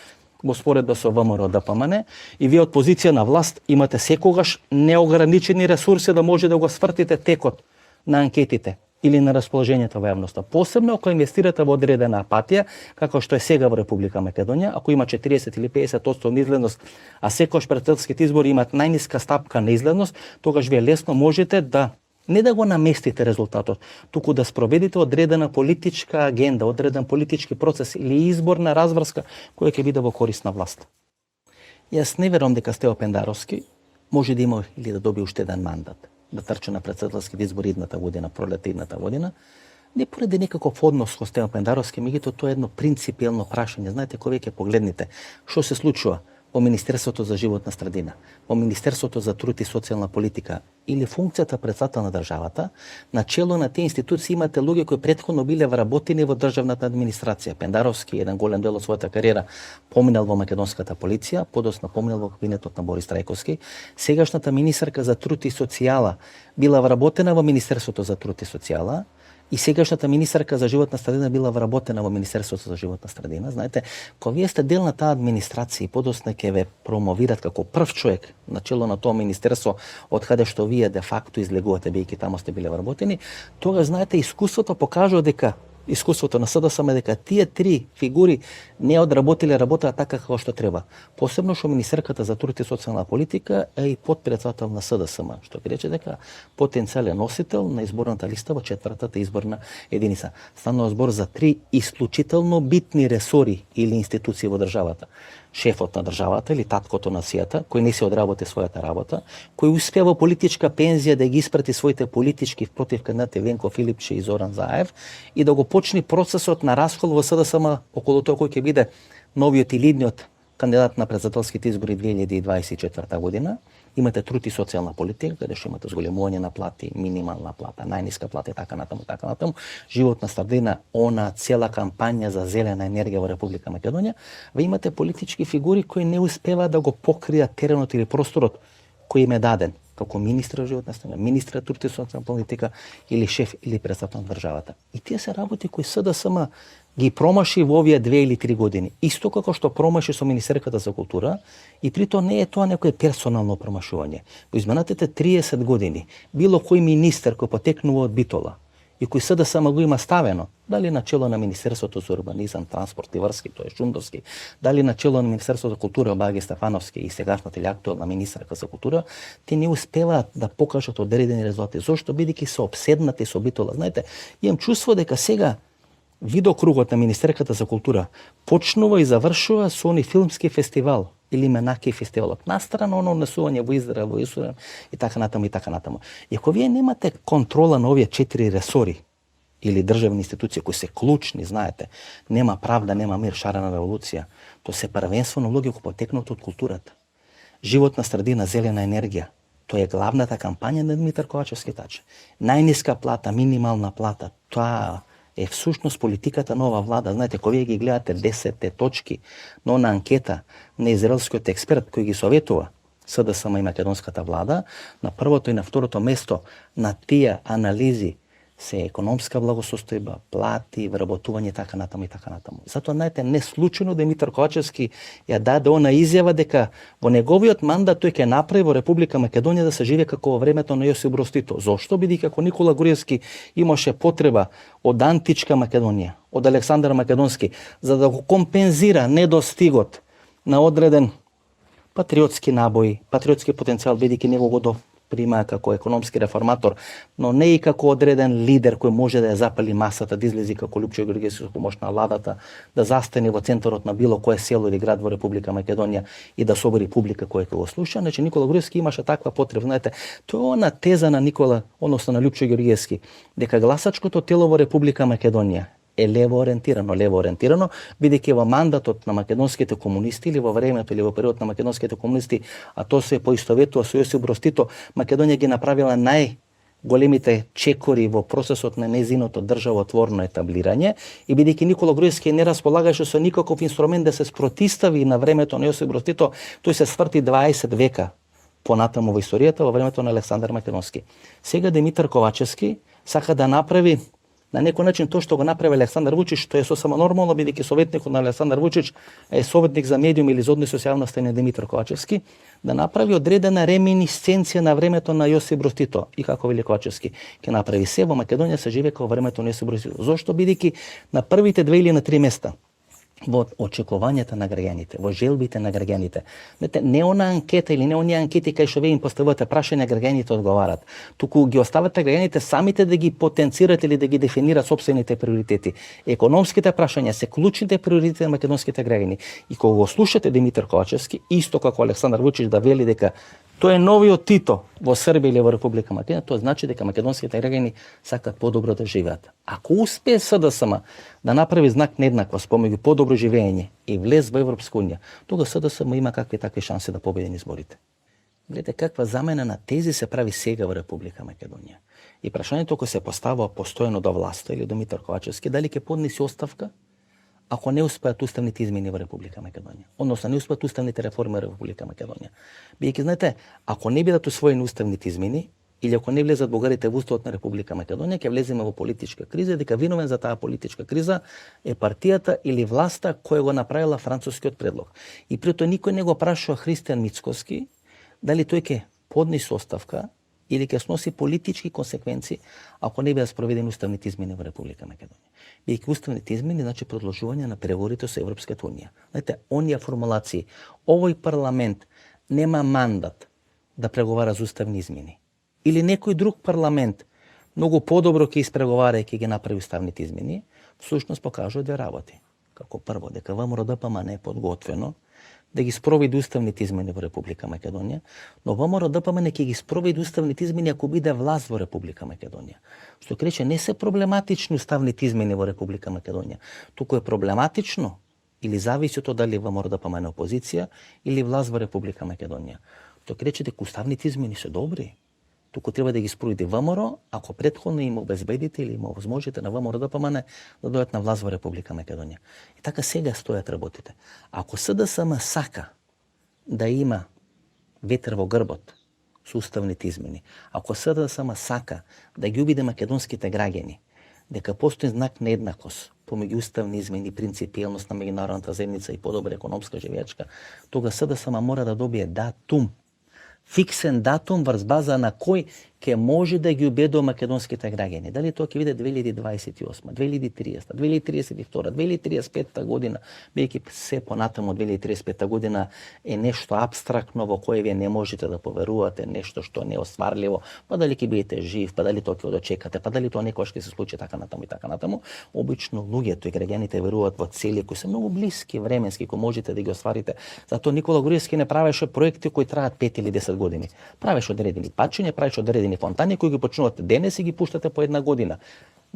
во споредба со ВМРО ДПМН. И вие од позиција на власт имате секогаш неограничени ресурси да може да го свртите текот на анкетите или на расположението во јавноста. Посебно ако инвестирате во одредена апатија, како што е сега во Република Македонија, ако има 40 или 50% неизлезност, а секогаш претседателските избори имаат најниска стапка на излезност, тогаш вие лесно можете да не да го наместите резултатот, туку да спроведите одредена политичка агенда, одреден политички процес или изборна разврска која ќе биде во корист на власт. Јас не верувам дека Стево Пендаровски може да има или да добие уште еден мандат, да трча на претседателските избори идната година, пролета идната година, не поради некаков однос со Стево Пендаровски, меѓутоа тоа е едно принципиелно прашање. Знаете, кога веќе погледнете што се случува во Министерството за животна средина, во Министерството за труд и социјална политика или функцијата председател на државата, на чело на тие институции имате луѓе кои претходно биле вработени во државната администрација. Пендаровски еден голем дел од својата кариера поминал во македонската полиција, подоцна поминал во кабинетот на Борис Трајковски. Сегашната министарка за труд и социјала била вработена во Министерството за труд и социјала, и сегашната министарка за животна средина била вработена во Министерството за животна средина. Знаете, кога вие сте дел на таа администрација и подоцна ќе ве промовират како прв човек на чело на тоа министерство, од каде што вие де факто излегувате бидејќи таму сте биле вработени, тога знаете искуството покажува дека искуството на СДСМ дека тие три фигури не одработиле работата така како што треба. Посебно што министерката за труд и социјална политика е и подпредседател на СДСМ, што ќе рече дека потенцијален носител на изборната листа во четвртата изборна единица. Станува збор за три исклучително битни ресори или институции во државата. Шефот на државата или таткото на сијата, кој не се одработи својата работа, кој успеа во политичка пензија да ги испрати своите политички против кандидати Венко Филипче и Зоран Заев и да го почне процесот на раскол во СДСМ околу тоа кој ќе биде новиот или идниот кандидат на претседателските избори 2024 година. Имате труд и социјална политика, каде што имате зголемување на плати, минимална плата, најниска плата и така натаму. Животна средина, она цела кампања за зелена енергија во Република Македонија. Ве имате политички фигури кои не успеваат да го покријат теренот или просторот кој им е даден како министар животна средина, министар труд и социјална политика или шеф или председател на државата. И тие се работи кои СДСМ ги промаши во овие 2 или 3 години. Исто како што промаши со Министерката за култура, и при тоа не е тоа некое персонално промашување. Во изминатите 30 години, било кој министер кој потекнува од Битола и кој СДСМ го има ставено, дали на чело на Министерството за урбанизам, транспорт и врски, тоа е Шундовски, дали на чело на Министерството за култура Баги Стефановски и сегашната или актуелна министарка за култура, те не успеваат да покажат одредени резултати. Зошто? Бидејќи се обседнати со Битола. Знаете, имам чувство дека сега видеокругот на Министерката за култура почнува и завршува со они филмски фестивал или Менаки фестивалот. Настрана оно однесување во Израел, во Исурем и така натаму и така натаму. И ако вие немате контрола на овие 4 ресори или државни институции кои се клучни, знаете, нема правда, нема мир, шарена револуција, то се првенствено луѓе кои потекнат од културата. Животна средина, зелена енергија, тоа е главната кампања на Димитар Ковачевски таче. Најниска плата, минимална плата, тоа е всушност политиката на ова влада. Знаете, кога вие ги гледате 10 точки на она анкета на израелскиот експерт кој ги советува СДСМ и македонската влада, на првото и на второто место на тие анализи се економска благосостојба, плати, вработување така натаму и така натаму. Затоа, знаете, не случајно Димитар Ковачевски ја даде она изјава дека во неговиот мандат тој ќе направи во Република Македонија да се живее како во времето на Јосип Брз Тито. Зошто? Бидејќи како Никола Груевски имаше потреба од античка Македонија, од Александар Македонски, за да го компензира недостигот на одреден патриотски набој, патриотски потенцијал, бидејќи него го прима како економски реформатор, но не и како одреден лидер кој може да ја запали масата, да излези како Лјупчо Георгиевски со помош на владата, да застане во центарот на било кое село или град во Република Македонија и да собери публика која ќе го слуша. Значи Никола Груевски имаше таква потреба. Знаете, тоа е она теза на Никола, односно на Лјупчо Георгиевски, дека гласачкото тело во Република Македонија е лево ориентирано, бидејќи во мандатот на македонските комунисти или во времето или во период на македонските комунисти, а тоа се поистоветува со Јосип Брз Тито, Македонија ги направила најголемите чекори во процесот на незиното државотворно етаблирање и бидејќи Никола Груевски не располагаше со никаков инструмент да се спротистави на времето на Јосип Брз Тито, тој се сврти 20 века понатаму во историјата во времето на Александар Македонски. Сега Димитар Ковачевски сака да направи на некој начин тоа што го направи Александар Вучич, што е сосема нормално, бидејќи советникот на Александар Вучич е советник за медиум или за односи со јавноста на Димитар Ковачевски, да направи одредена реминисценција на времето на Јосип Брз Тито. И како вели Ковачевски, ќе направи се во Македонија се живее како во времето на Јосип Брз Тито. Зошто? Бидејќи на првите 2 или на 3 места во очекувањата на граѓаните, во желбите на граѓаните. Не она анкета или не оние анкети кај што вие им поставувате прашања, граѓаните одговарат. Туку ги оставате граѓаните самите да ги потенцират или да ги дефинират сопствените приоритети. Економските прашања се клучните приоритети на македонските граѓани. И кога го слушате Димитар Ковачевски, исто како Александар Вучич да вели дека тоа е новиот Тито во Србија или во Република Македонија, тоа значи дека македонските граѓани сакаат подобро да живеат. Ако успее СДСМ да направи знак на еднаквост помеѓу подобро живење и влез во Европска унија, тога СДСМ има какви такви шанси да победи на изборите. Гледате каква замена на тези се прави сега во Република Македонија. И прашањето кој се поставува постојано до власта или до Димитар Ковачевски, дали ќе поднеси оставка ако не успеат уставните измени во Република Македонија, односно не успеат уставните реформи во Република Македонија. Бидејќи знаете, ако не бидат усвоени уставните измени или ако не влезат бугарите во уставот на Република Македонија, ќе влеземе во политичка криза, дека виновен за таа политичка криза е партијата или власта која го направила францускиот предлог. И при тоа никој не го прашува Христијан Мицкоски дали тој ќе поднесе оставка или ќе сноси политички консеквенции ако не бидат спроведени уставните измени во Република Македонија. Бидејќи уставните измени значи продолжување на преговорите со Европската унија. Знаете, оние формулации, овој парламент нема мандат да преговара за уставни измени. Или некој друг парламент многу подобро ќе испреговара и ќе ги направи уставните измени, всушност покажува две работи. Како прво, дека ВМРО-ДПМН не е подготвено да ги спроведи уставните измени во Република Македонија, но ВМРО-ДПМН ќе ги спроведи уставните измени ако биде власт во Република Македонија. Што крече не се проблематични уставните измени во Република Македонија, туку е проблематично или зависи од дали ВМРО-ДПМН е опозиција или власт во Република Македонија. Што крече дека уставните измени се добри, туку треба да ги спроведи ВМРО, ако претходно им обезбедите или им овозможите на ВМРО-ДПМН да дојдат на власт во Република Македонија. И така сега стојат работите. Ако СДСМ сака да има ветер во грбот со уставните измени, ако СДСМ сака да ги убеди македонските граѓани дека постои знак на еднаквост помеѓу уставни измени, принципиелност на меѓународната заедница и подобра економска живеачка, тога СДСМ мора да добие датум, фиксен датум врз база на кој ке може да ги убедува македонските граѓани. Дали тоа ќе биде 2028, 2030, 2032, 2035 година, бидејќи се понатаму 2035 година е нешто апстрактно во кое вие не можете да поверувате, нешто што не е остварливо, па дали ќе бидете жив, па дали тоа ќе дочекате, па дали тоа некогаш ќе се случи така натаму и така натаму. Обично луѓето и граѓаните веруваат во цели кои се многу блиски временски, кои можете да ги остварите. Затоа Никола Груевски не правеше проекти кои траат 5 или 10 години. Правеше одредени пачиња, правеше одредени фонтани кои ги почнувате денес и ги пуштате по една година.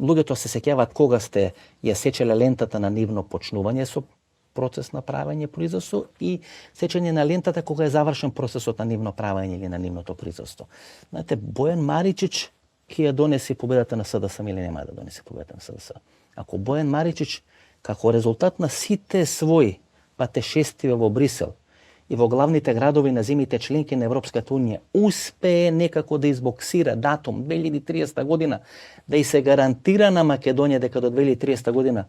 Луѓето се сеќаваат кога сте ја сечеле лентата на нивно почнување со процес на правење производство и сечење на лентата кога е завршен процесот на нивно правење или на нивното производство. Знаете, Бојан Маричич ќе ја донесе победата на СДС или нема да донесе победата на СДС. Ако Бојан Маричич како резултат на сите своји патешествија во Брисел и во главните градови на земјите членки на Европската унија успее некако да избоксира датум 2030 година, да и се гарантира на Македонија дека до 2030 година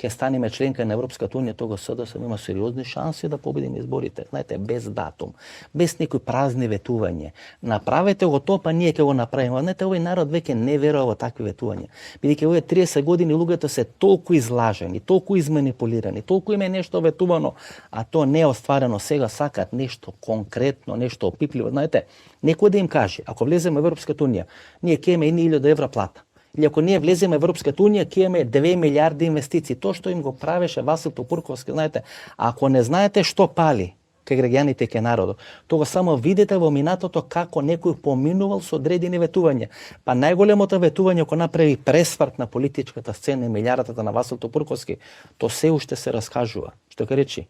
ќе станеме членка на Европската унија, тогаш СДС има сериозни шанси да победиме изборите. Знаете, без датум, без некои празни ветување. Направете го тоа, па ние ќе го направиме. Знаете, овој народ веќе не верува во такви ветувања. Бидејќи овие 30 години луѓето се толку излажени, толку изманипулирани, толку им е нешто ветувано, а то не е остварено. Сега сакат нешто конкретно, нешто опипливо. Знаете, некој да им каже, ако влеземе во Европската унија, ние ќе имаме 1000 евра плата. Или ако ние влеземе во Европската унија, ќе имаме 2 милиарди инвестиции. Тоа што им го правеше Васил Топурковски, знаете, ако не знаете што пали кај граѓаните кај народот, тога само видите во минатото како некој поминувал со одредени ветувања. Па најголемото ветување кој направи пресврт на политичката сцена и милиардата на Васил Топурковски, то се уште се раскажува. Што ке речи?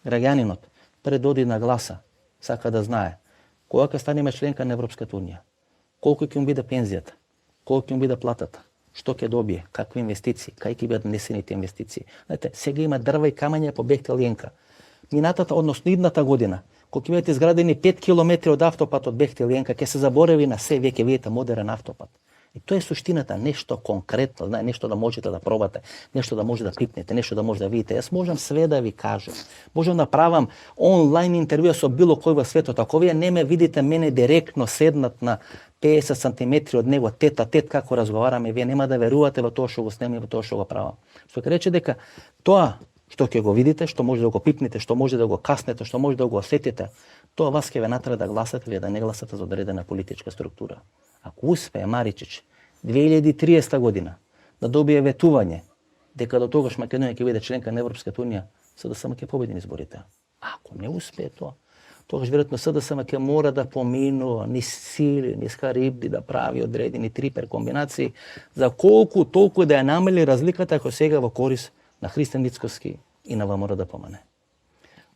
Граѓанинот пред оди на гласа сака да знае кога ќе станеме членка на Европската унија, колку ќе му биде пензијата, колку ќе му биде платата, што ќе добие, какви инвестиции, кај ќе бидат несените инвестиции. Знаете, сега има дрва и камења по Бехтел Јенка. Минатата, односно идната година, кога ќе бидат изградени 5 километри од автопат од Бехтел Јенка, ќе се заборави на се, вие ќе видите модерен автопат. И тоа е суштината, нешто конкретно, нешто да можете да пробате, нешто да може да пипнете, нешто да може да видите. Јас можам све да ви кажам. Можам да правам онлайн интервјуа со било кој во светот. Ако вие не ме видите мене директно седнат на 50 сантиметри од него, тет а тет како разговараме, вие нема да верувате во тоа што го снимам и во тоа што го правам. Што ќе рече дека тоа што ќе го видите, што може да го пипнете, што може да го каснете, што може да го осетите, тоа вас ќе ве натера да гласате или да не гласате за одредена политичка структура. Ако успее Маричич 2030 година да добие ветување дека до тогаш Македонија ќе биде членка на Европската унија, СДСМ ќе победи на изборите. Ако не успее тоа, тогаш веројатно СДСМ ќе мора да поминува низ Сирија, низ Карибди, да прави одредени трипер комбинации за колку толку да ја намали разликата ако сега во корис на Христијан Мицкоски и на ВМРО да помане.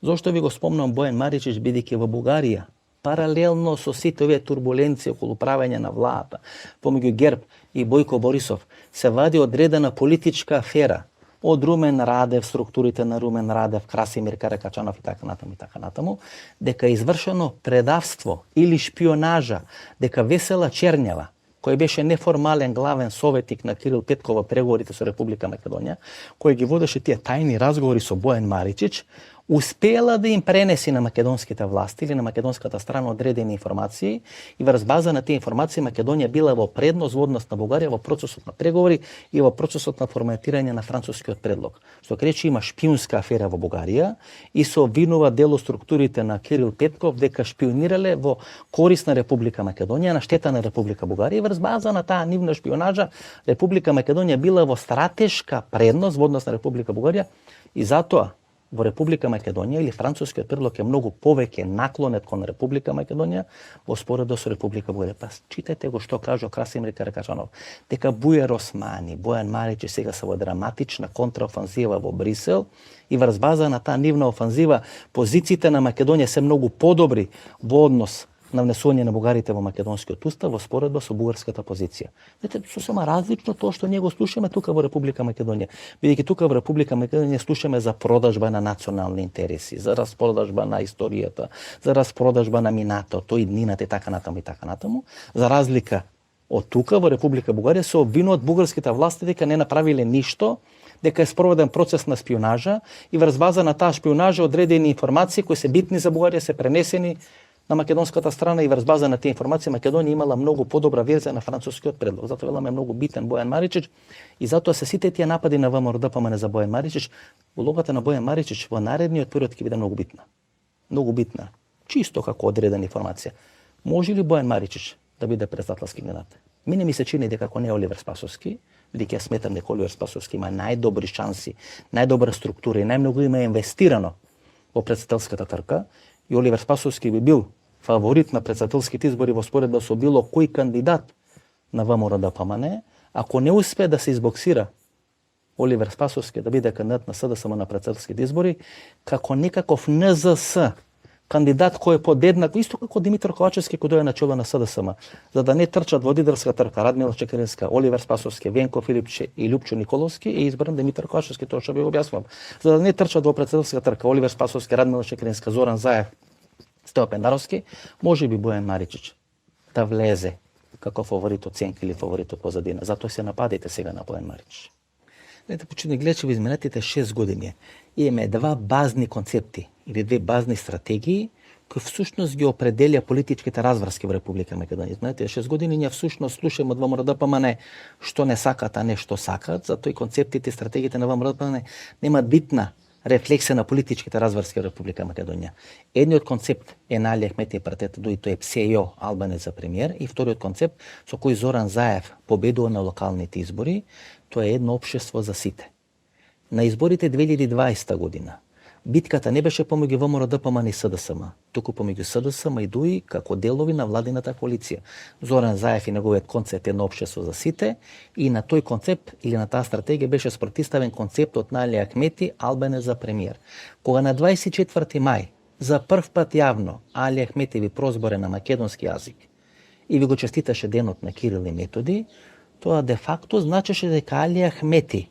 Зошто ви го спомнам Бојан Маричич, бидејќи во Бугарија паралелно со сите овие турбуленции околу правење на владата помеѓу ГЕРБ и Бојко Борисов се вади одредена политичка афера од Румен Радев, структурите на Румен Радев, Красимир Каракачанов и така натаму, дека е извршено предавство или шпионажа, дека Весела Черњава, кој беше неформален главен советник на Кирил Петков во преговорите со Република Македонија, кој ги водеше тие тајни разговори со Бојан Маричич, успела да им пренеси на македонските власти или на македонската страна одредени информации и врз база на тие информации Македонија била во предност во однос на Бугарија во процесот на преговори и во процесот на форматирање на францускиот предлог. Што рече има шпиунска афера во Бугарија и се обвинува дело структурите на Кирил Петков дека шпионирале во корис на Република Македонија, на штета на Република Бугарија и врз база на таа нивна шпионажа Република Македонија била во стратешка предност во однос на Република Бугарија и затоа во Република Македонија или францускиот предлог е многу повеќе наклонет кон Република Македонија во споредба со Република Бугарија. Па читајте го што кажа Красимир Каракачанов, дека Бујар Османи, Бојан Маричич сега се во драматична контраофанзива во Брисел и врз база на таа нивна офанзива позициите на Македонија се многу подобри во однос на внесување на бугарите во македонскиот устав во споредба со бугарската позиција. Знаете, сосема различно тоа што ние го слушаме тука во Република Македонија. Бидејќи тука во Република Македонија слушаме за продажба на национални интереси, за распродажба на историјата, за распродажба на минатото, иднината и така натаму, за разлика од тука во Република Бугарија се обвинуваат бугарските власти дека не направиле ништо, дека е спроведен процес на шпионажа и врз база на таа шпионажа одредени информации кои се битни за Бугарија се пренесени на македонската страна и врз база на тие информации Македонија имала многу подобра верзија на францускиот предлог. Затоа веламе многу битен Бојан Маричич и затоа се сите тие напади на ВМРО-ДПМН за Бојан Маричич, улогата на Бојан Маричич во наредниот период ќе биде многу битна. Многу битна. Чисто како одредена информација. Може ли Бојан Маричич да биде председателски кандидат? Мене ми се чини дека ако не Оливер Спасовски, бидејќи ја сметам дека Оливер Спасовски има најдобри шанси, најдобра структура и најмногу има инвестирано во председателската трка, и Оливер Спасовски би бил фаворит на председателските избори во споредба со било кој кандидат на ВМРО-ДПМН, ако не успее да се избоксира Оливер Спасовски да биде кандидат на СДСМ на председателските избори, како некаков НЗС, кандидат кој е подеднак, исто како Димитар Ковачевски кој дојде на чело на СДСМ, за да не трчат во лидерска трка Радмила Чекеринска, Оливер Спасовски, Венко Филипче и Лјупчо Николовски, е избран Димитар Ковачевски, тоа што би го објаснувам. За да не трчат во председателска трка Оливер Спасовски, Радмила Чекеринска, Зоран Заев, Стео Пендаровски, може би Бојан Маричич да влезе како фаворит од сенка или фаворит од позадина. Затоа се нападите сега на Бојан Маричич. Знаете, почитни гледачи, во изминатите 6 години имаме два базни концепти или две базни стратегии кои всушност ги определја политичките разврски во Република Македонија. Знаете, 6 години ние всушност слушаме од ВМРО-ДПМН што не сакат, а не што сакат, затоа и концептите и стратегиите на ВМРО-ДПМН немаат битна рефлексија на политичките разврски во Република Македонија. Едниот концепт е на Али Ахмети и партијата ДУИ, тој е ПСЈО Албанец за премиер, и вториот концепт со кој Зоран Заев победува на локалните избори, тоа е едно општество за сите. На изборите 2020 година битката не беше помеѓу ВМРО-ДПМН и СДСМ, туку помеѓу СДСМ и ДУИ како делови на владината коалиција. Зоран Заев и неговиот концепт едно општество за сите, и на тој концепт или на таа стратегија беше спротивставен концептот на Али Ахмети Албанец за премиер. Кога на 24 мај за прв пат јавно Али Ахмети ви прозборе на македонски јазик и ви го честиташе денот на Кирил и Методи, тоа де факто значеше дека Али Ахмети,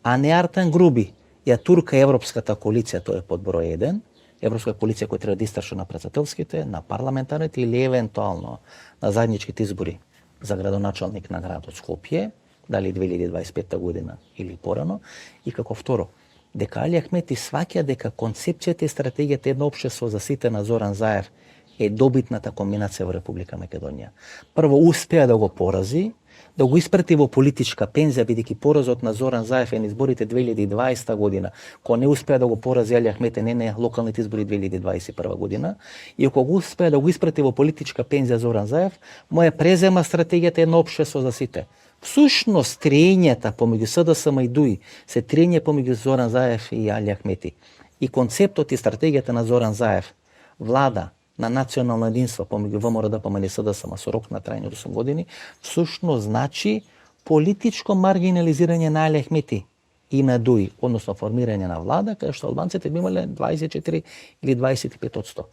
а не Артан Груби, ја турка Европската коалиција, тоа е под број 1, Европска коалиција која треба да истрча на председателските, на парламентарните или евентуално на заедничките избори за градоначалник на градот Скопје, дали 2025 година или порано, и како второ, дека Али Ахмети сваќа дека концепцијата и стратегијата едно општество за сите на Зоран Заев е добитната комбинација во Република Македонија. Прво успеа да го порази, да го испрати во политичка пензија, бидејќи поразот на Зоран Заев е на изборите 2020 година, кој не успеа да го порази Али Ахмети не на локалните избори 2021 година, и ако го успеа да го испрати во политичка пензија Зоран Заев, му е презема стратегијата едно општество за сите. Всушност триењата помеѓу СДСМ и ДУИ се триење помеѓу Зоран Заев и Али Ахмети. И концептот и стратегијата на Зоран Заев, влада на национално единство помеѓу ВМРО-ДПМН и СДСМ со рок на трајање од 8 години, всушност значи политичко маргинализирање на Али Ахмети и на ДУИ, односно формирање на влада, каде што албанците би имале 24 или 25%.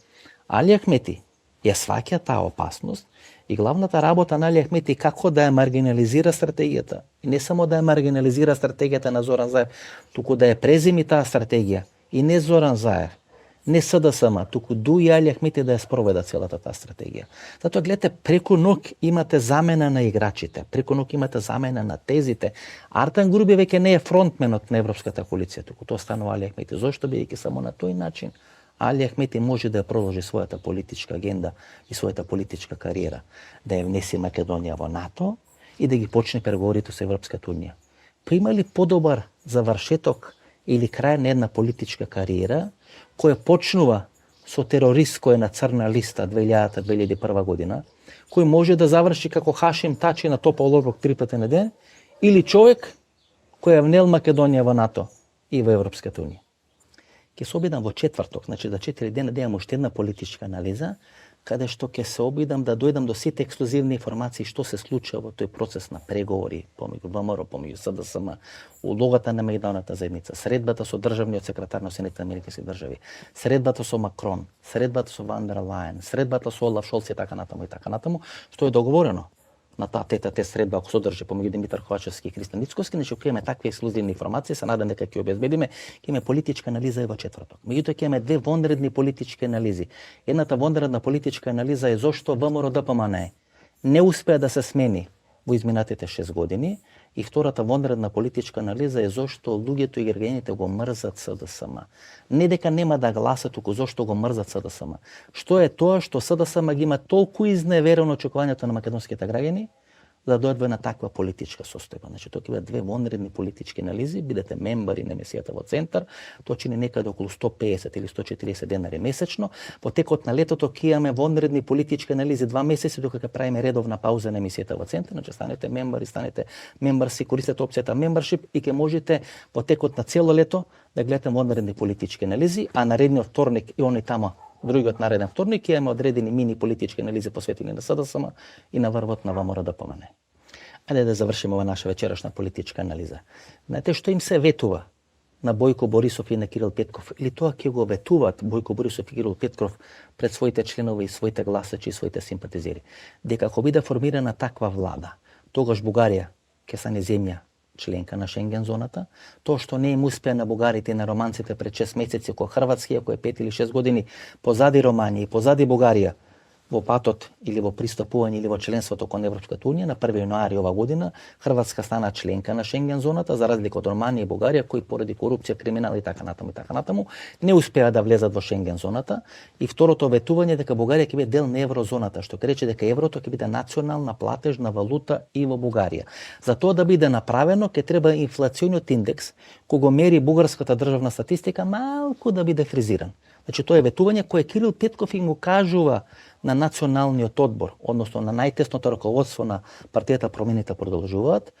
Али Ахмети ја сваќа таа опасност и главната работа на Али Ахмети како да ја маргинализира стратегијата. И не само да ја маргинализира стратегијата на Зоран Заев, туку да ја преземи таа стратегија и не Зоран Заев, не СДСМ, туку ДУИ и Али Ахмети да ја спроведат целата таа стратегија. Затоа гледате, преку ног имате замена на играчите, преку ног имате замена на тезите. Артан Груби веќе не е фронтменот на Европската коалиција, туку тоа станува Али Ахмети. Зошто? Бидејќи само на тој начин Али Ахмети може да ја продолжи својата политичка агенда и својата политичка кариера, да ја внесе Македонија во НАТО и да ги почне преговорите со Европската унија. Има ли подобар завршеток или крај на една политичка кариера која почнува со терорист кој е на црна листа 2000-2001 година, кој може да заврши како Хашим Тачи на топол оброк 3 пати на ден, или човек кој е внел Македонија во НАТО и во Европската унија. Ќе се обидам во четврток, значи за 4 дена да имам уште една политичка анализа, каде што ќе се обидам да дојдам до сите ексклузивни информации што се случува во тој процес на преговори помеѓу ВМРО, помеѓу СДСМ, улогата на меѓународната заедница, средбата со државниот секретар на Соединетите американски држави, средбата со Макрон, средбата со Ван дер Лајен, средбата со Олаф Шолц и така натаму, што е договорено на таа тета средба, ако содржи помеѓу Димитар Ковачевски и Христијан Мицковски, значи ќе имаме такви ексклузивни информации, се надам дека ќе обезбедиме, ќе имаме политичка анализа и во четврток. Меѓутоа ќе имаме две вонредни политички анализи. Едната вонредна политичка анализа е зошто ВМРО-ДПМН не успеа да се смени во изминатите 6 години, И втората вонредна политичка анализа е зошто луѓето и граѓаните го мрзат СДСМ. Не дека нема да гласат, туку зошто го мрзат СДСМ. Што е тоа што СДСМ ги има толку изневерено очекувањето на македонските граѓани да дојдат во една таква политичка состојба. Значи, тоа ќе бидат две вонредни политички анализи, бидете мембари на емисијата во Центар, тоа чини некаде околу 150 или 140 денари месечно. По текот на летото ќе имаме вонредни политички анализи 2 месеци докато ќе правиме редовна пауза на емисијата во Центар, значи станете мембари, станете мембарси, користете опцијата мембаршип и ќе можете по текот на цело лето да гледате вонредни политички анализи, а наредниот вторник и они тама другиот нареден вторник ќе имаме одредени мини политички анализи посветени на СДСМ и на врвот на ВМРО ДПМН. Ајде да завршиме ова наша вечерашна политичка анализа. Знаете што им се ветува на Бојко Борисов и на Кирил Петков? Или тоа ќе го ветуваат Бојко Борисов и Кирил Петков пред своите членови и своите гласачи и своите симпатизери? Дека ако биде формирана таква влада, тогаш Бугарија ќе стане земја членка на Шенген зоната. Тоа што не им успеа на бугарите и на романците пред 6 месеци кој Хрватски, кој е 5 или 6 години позади Романија и позади Бугарија во патот или во пристапување или во членството кон Европската унија, на 1 јануари ова година Хрватска стана членка на Шенген зоната, за разлика од Романија и Бугарија кои поради корупција, криминал и така натаму не успеа да влезат во Шенген зоната. И второто ветување дека Бугарија ќе биде дел на еврозоната, што ќе рече дека еврото ќе биде национална платежна валута и во Бугарија. За тоа да биде направено ќе треба инфлациониот индекс кој го мери бугарската државна статистика малку да биде фризиран. Значи тоа е ветување кое Кирил Петков им го кажува на националниот одбор, односно на најтесното раководство на партијата Промените продолжуваат.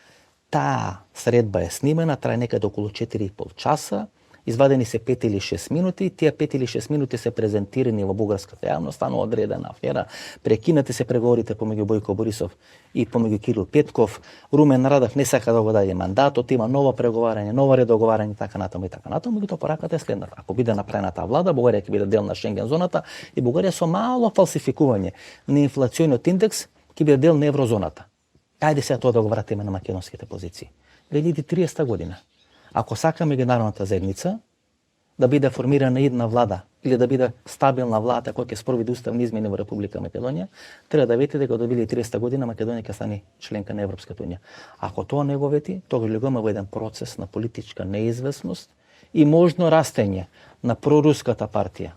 Таа средба е снимена, трае некаде околу 4,5 часа, извадени се 5 или 6 минути, тие 5 или 6 минути се презентирани во бугарската јавност, станува одредена афера, прекинати се преговорите помеѓу Бојко Борисов и помеѓу Кирил Петков, Румен Радев не сака да го даде мандатот, има ново преговарање, ново редоговарање, така натаму и така натаму, меѓутоа пораката е следната. Ако биде направена таа влада, Бугарија ќе биде дел на Шенген зоната и Бугарија со мало фалсификување на инфлациониот индекс ќе биде дел на еврозоната. Ајде сега тоа да го вратиме на македонските позиции. 2030 година. Ако сакаме меѓународната заедница да биде формирана една влада или да биде стабилна влада која ќе спроведе уставни измени во Република Македонија, треба да вети дека до 2030 година Македонија ќе стане членка на Европската унија. Ако тоа не го вети, тогаш влегуваме во еден процес на политичка неизвестност и можно растење на проруската партија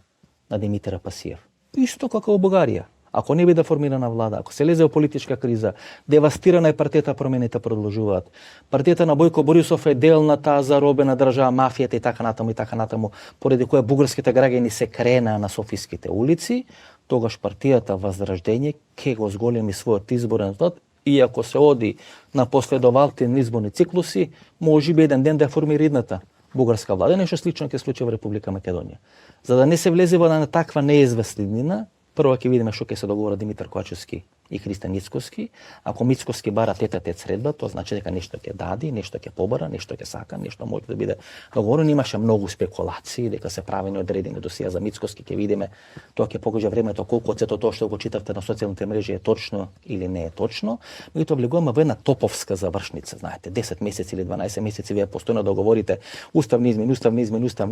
на Димитар Пасиев. Исто како во Бугарија. Ако не биде формирана влада, ако се лезе во политичка криза, девастирана е партијата Промените продолжуваат. Партијата на Бојко Борисов е дел на таа заробена држава, мафијата и така натаму, поради која бугарските граѓани се кренаа на софиските улици, тогаш партијата Возраждење ќе го зголеми својот изборен резултат и ако се оди на последователни изборни циклуси, можеби еден ден да формира идната бугарска влада. Нешто слично ќе случи во Република Македонија. За да не се влезе во една таква неизвестнина, прво ќе видиме што ќе се договора Димитар Ковачевски и Христијан Мицкоски. Ако Мицкоски бара тет средба, тоа значи дека нешто ќе дади, нешто ќе побара, нешто ќе сака, нешто може да биде договорено. Имаше многу спекулации дека се правени одредени досија за Мицкоски, ќе видиме, тоа ќе покаже времето колку од сето тоа што го читавте на социјалните мрежи е точно или не е точно. Меѓутоа влегуваме во една топовска завршница, знаете, 10 месеци или 12 месеци вие постојано договорите уставни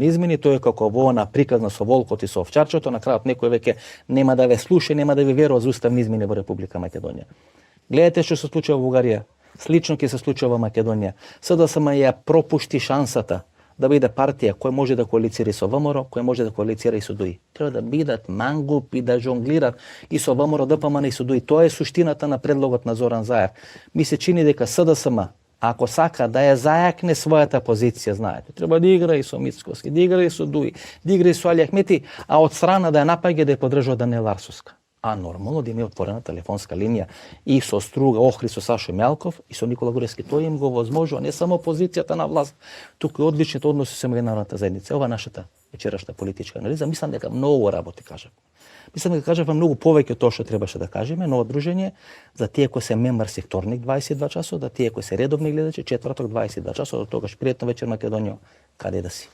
измени, тоа е како во она приказна со волкот и со овчарчето, на крајот некој веќе нема да ве слуша, нема да ви верува за уставни измени во Република Македонија. Гледате што се случува во Бугарија, слично ќе се случува во Македонија. СДСМ ја пропушти шансата да биде партија која може да коалицира и со ВМРО, која може да коалицира и со ДУИ. Треба да бидат мангупи, да жонглират и со ВМРО, ДПМН и со ДУИ. Тоа е суштината на предлогот на Зоран Заев. Ми се чини дека СДСМ, ако сака да ја зајакне својата позиција, знаете, треба да игра и со Мицкоски, да игра и со ДУИ, да игра и со Али Ахмети, а од страна да ја напаѓа да ја подржува Даниела Арсовска. А нормално да има отворена телефонска линија и со Струга Охри, со Сашо Мјалков и со Никола Горески. Тоа им го возможува не само позицијата на власт, туку и одличните односи со меѓународната заедница. Ова нашата вечерашна политичка анализа. Мислам дека многу работи кажав. Мислам дека кажавме многу повеќе од тоа што требаше да кажеме, но одружение за тие кои се мембарси вторник 22 часот, за тие кои се редовни гледачи четврток 22 часот. До тогаш пријатна вечер Македонија, каде да си.